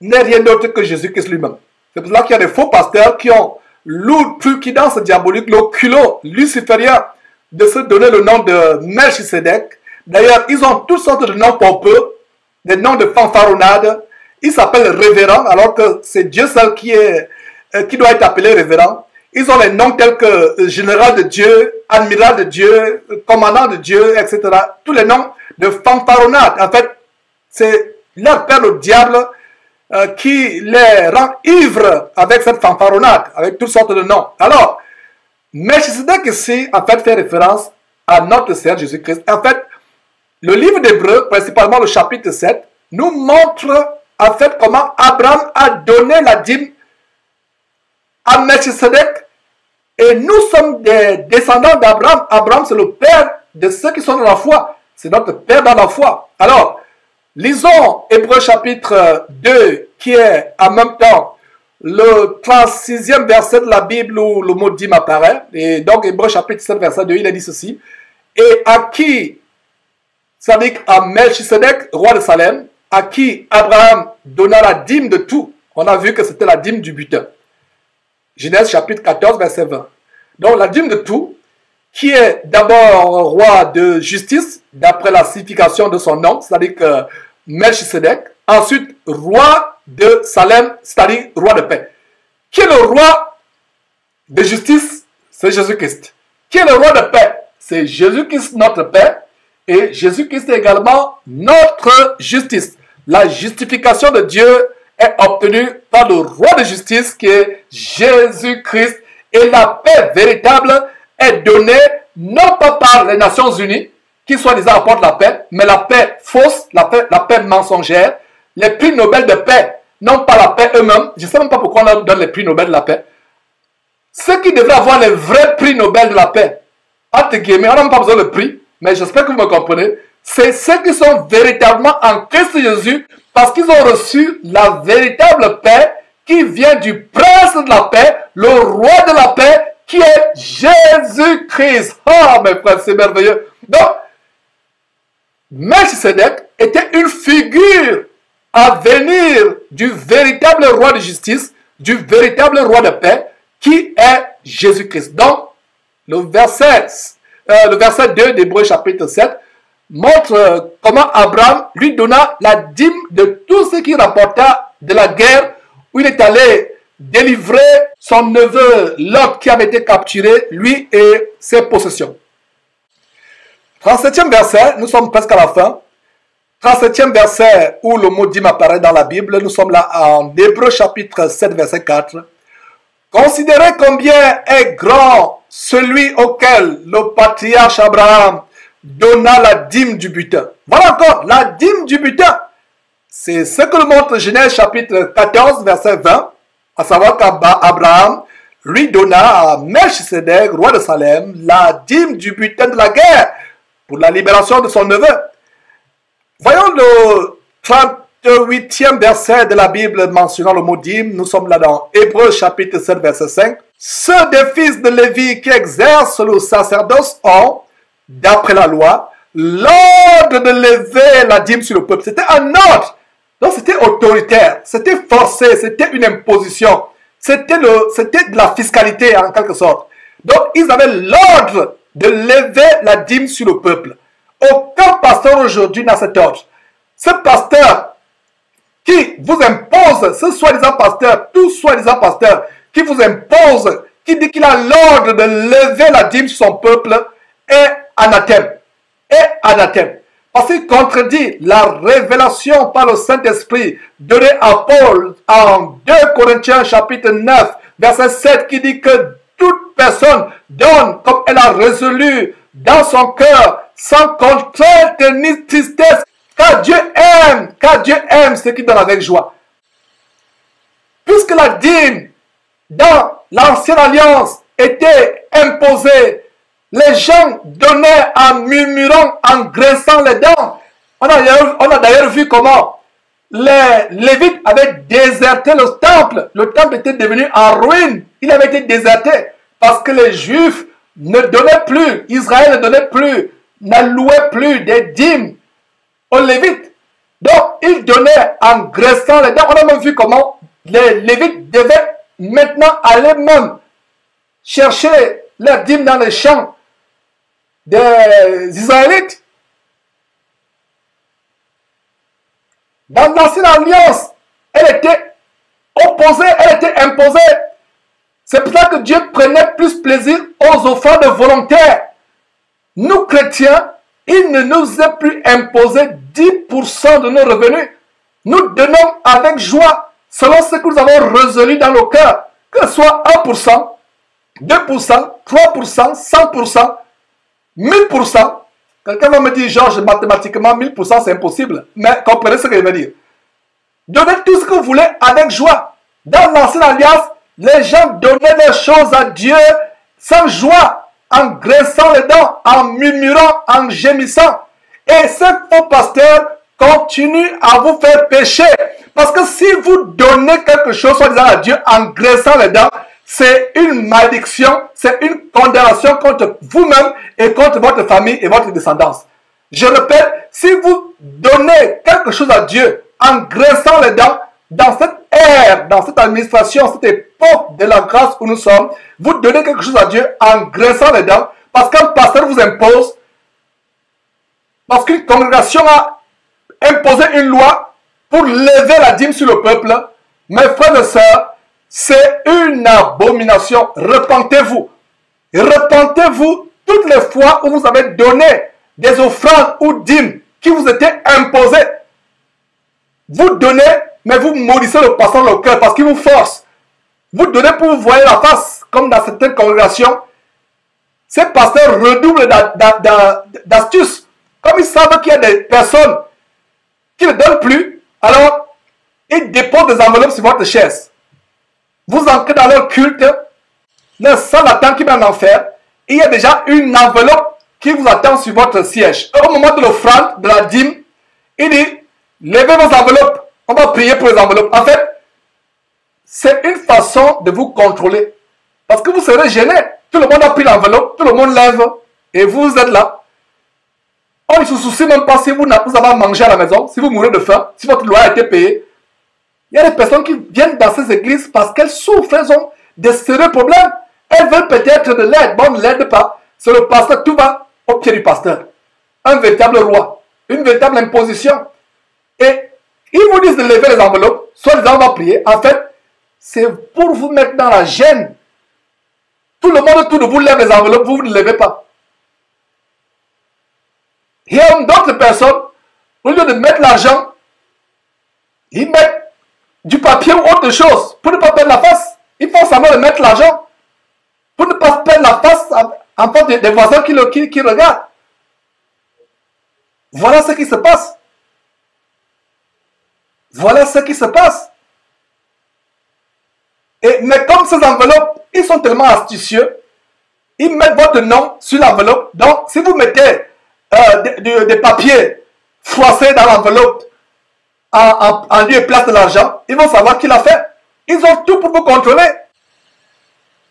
n'est rien d'autre que Jésus-Christ lui-même. C'est pour cela qu'il y a des faux pasteurs qui ont l'outrecuidance diabolique, le culot luciférien de se donner le nom de Melchisedec. D'ailleurs, ils ont toutes sortes de noms pompeux, des noms de fanfaronnades. Ils s'appellent révérends, alors que c'est Dieu seul qui doit être appelé révérend. Ils ont les noms tels que général de Dieu, amiral de Dieu, commandant de Dieu, etc. Tous les noms de fanfaronnades. En fait, c'est leur père le diable qui les rend ivres avec cette fanfaronnade, avec toutes sortes de noms. Alors, Melchisedec ici, en fait, fait référence à notre Seigneur Jésus-Christ. En fait, le livre d'Hébreux, principalement le chapitre 7, nous montre en fait comment Abraham a donné la dîme à Melchisedec. Et nous sommes des descendants d'Abraham. Abraham, c'est le père de ceux qui sont dans la foi. C'est notre père dans la foi. Alors, lisons Hébreux chapitre 2, qui est en même temps le 36e verset de la Bible où le mot dîme apparaît. Et donc, Hébreux chapitre 7, verset 2, il a dit ceci. Et à qui, c'est-à-dire à Melchisedec, roi de Salem, à qui Abraham donna la dîme de tout. On a vu que c'était la dîme du butin. Genèse chapitre 14, verset 20. Donc la dîme de tout, qui est d'abord roi de justice, d'après la signification de son nom, c'est-à-dire que Melchisedec. Ensuite, roi de Salem, c'est-à-dire roi de paix. Qui est le roi de justice? C'est Jésus-Christ. Qui est le roi de paix? C'est Jésus-Christ, notre paix. Et Jésus-Christ est également notre justice. La justification de Dieu est obtenue par le roi de justice qui est Jésus-Christ. Et la paix véritable est donnée non pas par les Nations Unies, qui soi-disant apportent la paix, mais la paix fausse, la paix mensongère, les prix Nobel de paix, non pas la paix eux-mêmes. Je ne sais même pas pourquoi on leur donne les prix Nobel de la paix. Ceux qui devraient avoir les vrais prix Nobel de la paix, entre guillemets, on n'a même pas besoin de prix, mais j'espère que vous me comprenez, c'est ceux qui sont véritablement en Christ Jésus parce qu'ils ont reçu la véritable paix qui vient du prince de la paix, le roi de la paix, qui est Jésus-Christ. Ah, mes frères, c'est merveilleux. Donc, Melchisedec était une figure à venir du véritable roi de justice, du véritable roi de paix, qui est Jésus-Christ. Donc, le verset 2 d'Hébreux chapitre 7 montre comment Abraham lui donna la dîme de tout ce qu'il rapporta de la guerre où il est allé délivrer son neveu Lot qui avait été capturé, lui et ses possessions. 37e verset, nous sommes presque à la fin. 37e verset où le mot dîme apparaît dans la Bible, nous sommes là en Hébreux chapitre 7 verset 4. Considérez combien est grand celui auquel le patriarche Abraham donna la dîme du butin. Voilà encore, la dîme du butin. C'est ce que montre Genèse chapitre 14 verset 20, à savoir qu'Abraham lui donna à Melchisedec, roi de Salem, la dîme du butin de la guerre pour la libération de son neveu. Voyons le 38e verset de la Bible mentionnant le mot dîme. Nous sommes là dans Hébreux chapitre 7 verset 5. Ceux des fils de Lévi qui exercent le sacerdoce ont, d'après la loi, l'ordre de lever la dîme sur le peuple. C'était un ordre. Donc c'était autoritaire, c'était forcé, c'était une imposition. C'était de la fiscalité en quelque sorte. Donc ils avaient l'ordre de lever la dîme sur le peuple. Aucun pasteur aujourd'hui n'a cet ordre. Ce pasteur qui vous impose, ce soi-disant pasteur, tout soi-disant pasteur, qui vous impose, qui dit qu'il a l'ordre de lever la dîme sur son peuple, est anathème. Est anathème. Parce qu'il contredit la révélation par le Saint-Esprit donnée à Paul en 2 Corinthiens chapitre 9, verset 7, qui dit que toute personne donne comme elle a résolu dans son cœur, sans contrainte ni tristesse, car Dieu aime ceux qui donnent avec joie. Puisque la dîme dans l'ancienne alliance était imposée, les gens donnaient en murmurant, en grinçant les dents. On a d'ailleurs vu comment les Lévites avaient déserté le temple. Le temple était devenu en ruine. Il avait été déserté parce que les Juifs ne donnaient plus, Israël ne donnait plus, n'allouait plus des dîmes aux Lévites. Donc, ils donnaient en graissant les dents. On a même vu comment les Lévites devaient maintenant aller même chercher leurs dîmes dans les champs des Israélites. Dans l'ancienne alliance, elle était opposée, elle était imposée. C'est pour ça que Dieu prenait plus plaisir aux offrandes volontaires. Nous, chrétiens, il ne nous est plus imposé 10% de nos revenus. Nous donnons avec joie, selon ce que nous avons résolu dans nos cœurs, que ce soit 1%, 2%, 3%, 100%, 1000%. Quelqu'un va me dire, Georges, mathématiquement, 1000% c'est impossible. Mais comprenez ce que je veux dire. Donnez tout ce que vous voulez avec joie. Dans l'ancienne alliance, les gens donnaient les choses à Dieu sans joie, en graissant les dents, en murmurant, en gémissant. Et ce faux pasteur continue à vous faire pécher. Parce que si vous donnez quelque chose, soi-disant à Dieu, en graissant les dents, c'est une malédiction, c'est une condamnation contre vous-même et contre votre famille et votre descendance. Je répète, si vous donnez quelque chose à Dieu en graissant les dents, dans cette ère, dans cette administration, cette époque de la grâce où nous sommes, vous donnez quelque chose à Dieu en graissant les dents, parce qu'un pasteur vous impose, parce qu'une congrégation a imposé une loi pour lever la dîme sur le peuple. Mes frères et sœurs, c'est une abomination. Repentez-vous. Repentez-vous toutes les fois où vous avez donné des offrandes ou dîmes qui vous étaient imposées. Vous donnez, mais vous maudissez le pasteur dans le cœur parce qu'il vous force. Vous donnez pour vous voir la face, comme dans certaines congrégations. Ces pasteurs redoublent d'astuces. Comme ils savent qu'il y a des personnes qui ne donnent plus, alors ils déposent des enveloppes sur votre chaise. Vous entrez dans leur culte, le sang attend qui va en enfer, et il y a déjà une enveloppe qui vous attend sur votre siège. Au moment de l'offrande, de la dîme, il dit, levez vos enveloppes, on va prier pour les enveloppes. En fait, c'est une façon de vous contrôler. Parce que vous serez gêné. Tout le monde a pris l'enveloppe, tout le monde lève, et vous êtes là. On ne se soucie même pas si vous avez mangé à la maison, si vous mourrez de faim, si votre loi a été payée. Il y a des personnes qui viennent dans ces églises parce qu'elles souffrent, elles ont des sérieux problèmes. Elles veulent peut-être de l'aide, bon, on ne l'aide pas. C'est le pasteur, tout va au pied du pasteur. Un véritable roi, une véritable imposition. Et ils vous disent de lever les enveloppes, soit disant on va prier. En fait, c'est pour vous mettre dans la gêne. Tout le monde autour de vous lève les enveloppes, vous ne levez pas. Il y a d'autres personnes, au lieu de mettre l'argent, ils mettent du papier ou autre chose pour ne pas perdre la face. Il faut savoir de mettre l'argent pour ne pas perdre la face en face des voisins qui regardent. Voilà ce qui se passe. Voilà ce qui se passe. Mais comme ces enveloppes, ils sont tellement astucieux, ils mettent votre nom sur l'enveloppe. Donc, si vous mettez des papiers froissés dans l'enveloppe en lieu et place de l'argent, ils vont savoir qui l'a fait. Ils ont tout pour vous contrôler.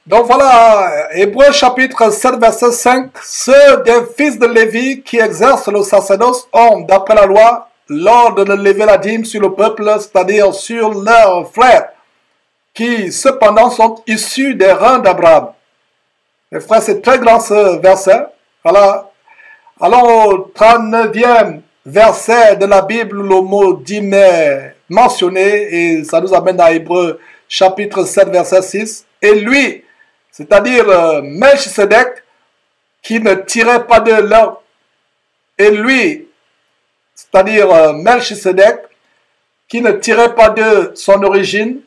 Donc voilà, Hébreux chapitre 7, verset 5. Ceux des fils de Lévi qui exercent le sacerdoce ont, d'après la loi, l'ordre de lever la dîme sur le peuple, c'est-à-dire sur leurs frères, qui cependant sont issus des reins d'Abraham. Mes frères, c'est très grand ce verset. Voilà. Allons au 39e verset de la Bible, le mot dîme est mentionné, et ça nous amène à Hébreux chapitre 7, verset 6. Et lui, c'est-à-dire Melchisedec, qui ne tirait pas de l'or. Et lui, c'est-à-dire Melchisedec, qui ne tirait pas de son origine,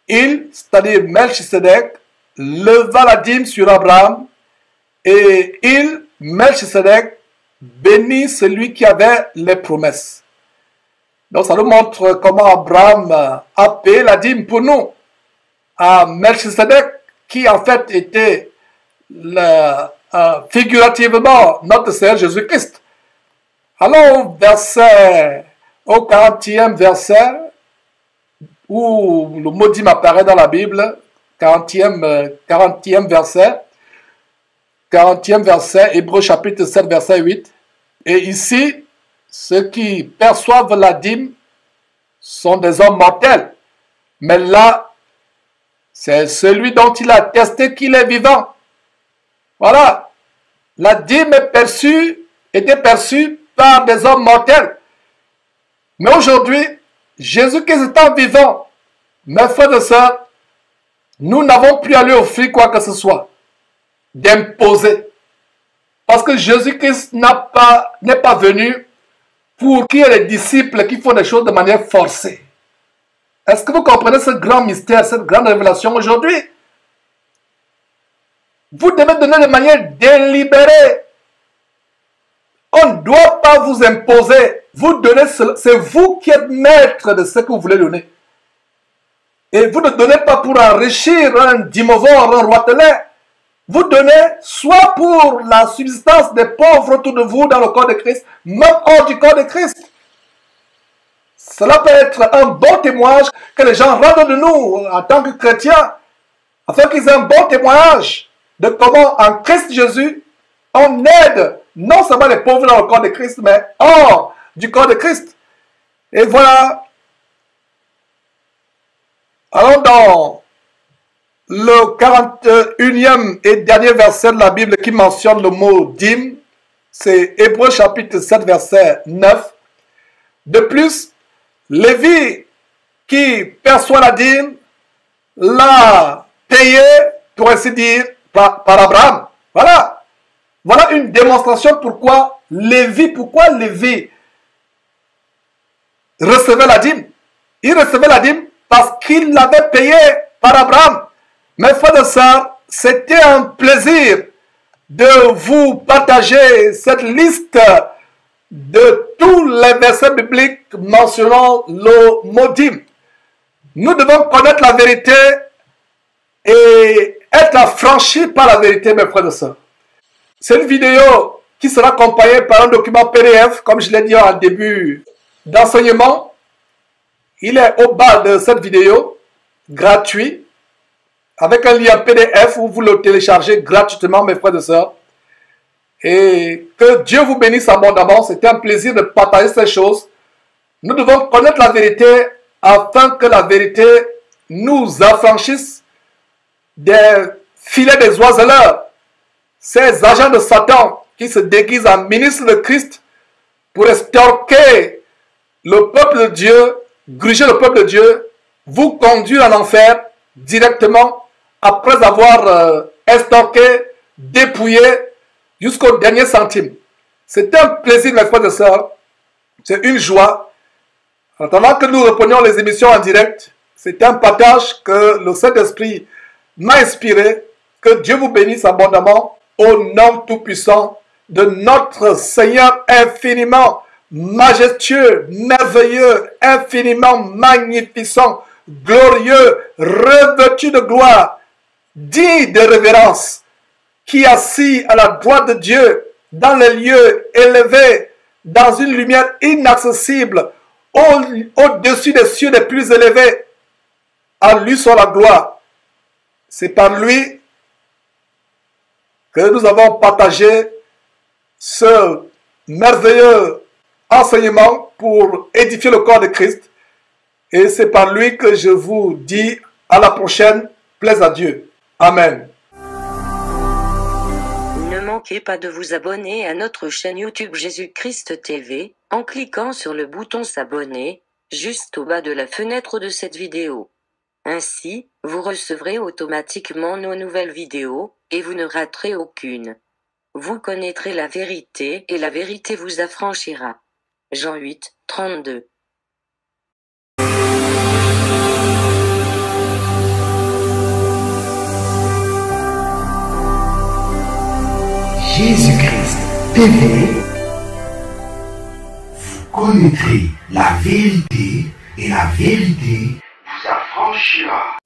il, c'est-à-dire Melchisedec, leva la dîme sur Abraham et il, Melchisedec, bénit celui qui avait les promesses. Donc ça nous montre comment Abraham a payé la dîme pour nous à Melchisedec, qui en fait était figurativement notre Seigneur Jésus-Christ. Allons au 40e verset, où le mot dîme apparaît dans la Bible, 40e verset, Hébreux chapitre 7, verset 8. Et ici, ceux qui perçoivent la dîme sont des hommes mortels. Mais là, c'est celui dont il a attesté qu'il est vivant. Voilà. La dîme était perçue par des hommes mortels. Mais aujourd'hui, Jésus-Christ étant vivant, mes frères et sœurs, nous n'avons plus à lui offrir quoi que ce soit d'imposer. Parce que Jésus-Christ n'est pas venu pour qu'il y ait des disciples qui font des choses de manière forcée. Est-ce que vous comprenez ce grand mystère, cette grande révélation aujourd'hui? Vous devez donner de manière délibérée. On ne doit pas vous imposer. Vous donnez, c'est vous qui êtes maître de ce que vous voulez donner. Et vous ne donnez pas pour enrichir un dimovore, un roitelet. Vous donnez soit pour la subsistance des pauvres autour de vous dans le corps de Christ, même hors du corps de Christ. Cela peut être un bon témoignage que les gens rendent de nous en tant que chrétiens, afin qu'ils aient un bon témoignage de comment en Christ Jésus, on aide non seulement les pauvres dans le corps de Christ, mais hors du corps de Christ. Et voilà. Allons dans le 41e et dernier verset de la Bible qui mentionne le mot dîme. C'est Hébreux chapitre 7, verset 9. De plus, Lévi qui perçoit la dîme l'a payé, pour ainsi dire, par Abraham. Voilà. Voilà une démonstration pourquoi Lévi recevait la dîme. Il recevait la dîme parce qu'il l'avait payé par Abraham. Mes frères et sœurs, c'était un plaisir de vous partager cette liste de tous les versets bibliques mentionnant le mot dîme. Nous devons connaître la vérité et être affranchis par la vérité, mes frères et sœurs. C'est une vidéo qui sera accompagnée par un document PDF, comme je l'ai dit en début d'enseignement. Il est au bas de cette vidéo, gratuit, avec un lien PDF où vous le téléchargez gratuitement, mes frères et sœurs. Et que Dieu vous bénisse abondamment. C'était un plaisir de partager ces choses. Nous devons connaître la vérité afin que la vérité nous affranchisse des filets des oiseleurs, ces agents de Satan qui se déguisent en ministres de Christ pour estorquer le peuple de Dieu, gruger le peuple de Dieu, vous conduire en enfer directement après avoir estorqué, dépouillé jusqu'au dernier centime. C'est un plaisir, mes frères et sœurs. C'est une joie. En attendant que nous reprenions les émissions en direct, c'est un partage que le Saint-Esprit m'a inspiré. Que Dieu vous bénisse abondamment au nom tout-puissant de notre Seigneur infiniment majestueux, merveilleux, infiniment magnificent, glorieux, revêtu de gloire, digne de révérence, qui assis à la droite de Dieu, dans les lieux élevés, dans une lumière inaccessible, au-dessus des cieux les plus élevés. À lui soit la gloire. C'est par lui que nous avons partagé ce merveilleux enseignement pour édifier le corps de Christ. Et c'est par lui que je vous dis à la prochaine. Plaise à Dieu. Amen. Ne manquez pas de vous abonner à notre chaîne YouTube Jésus-Christ TV, en cliquant sur le bouton s'abonner, juste au bas de la fenêtre de cette vidéo. Ainsi, vous recevrez automatiquement nos nouvelles vidéos, et vous ne raterez aucune. Vous connaîtrez la vérité, et la vérité vous affranchira. Jean 8, 32. Jésus-Christ TV. Vous connaîtrez la vérité et la vérité vous affranchira.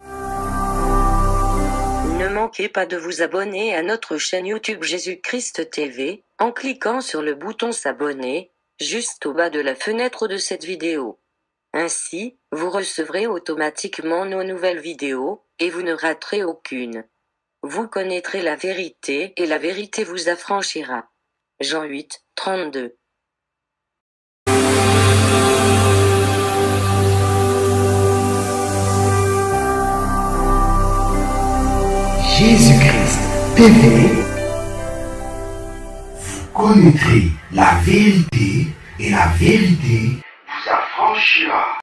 Ne manquez pas de vous abonner à notre chaîne YouTube Jésus-Christ TV, en cliquant sur le bouton s'abonner, juste au bas de la fenêtre de cette vidéo. Ainsi, vous recevrez automatiquement nos nouvelles vidéos, et vous ne raterez aucune. Vous connaîtrez la vérité et la vérité vous affranchira. Jean 8, 32. Jésus-Christ TV. Vous connaîtrez la vérité et la vérité vous affranchira.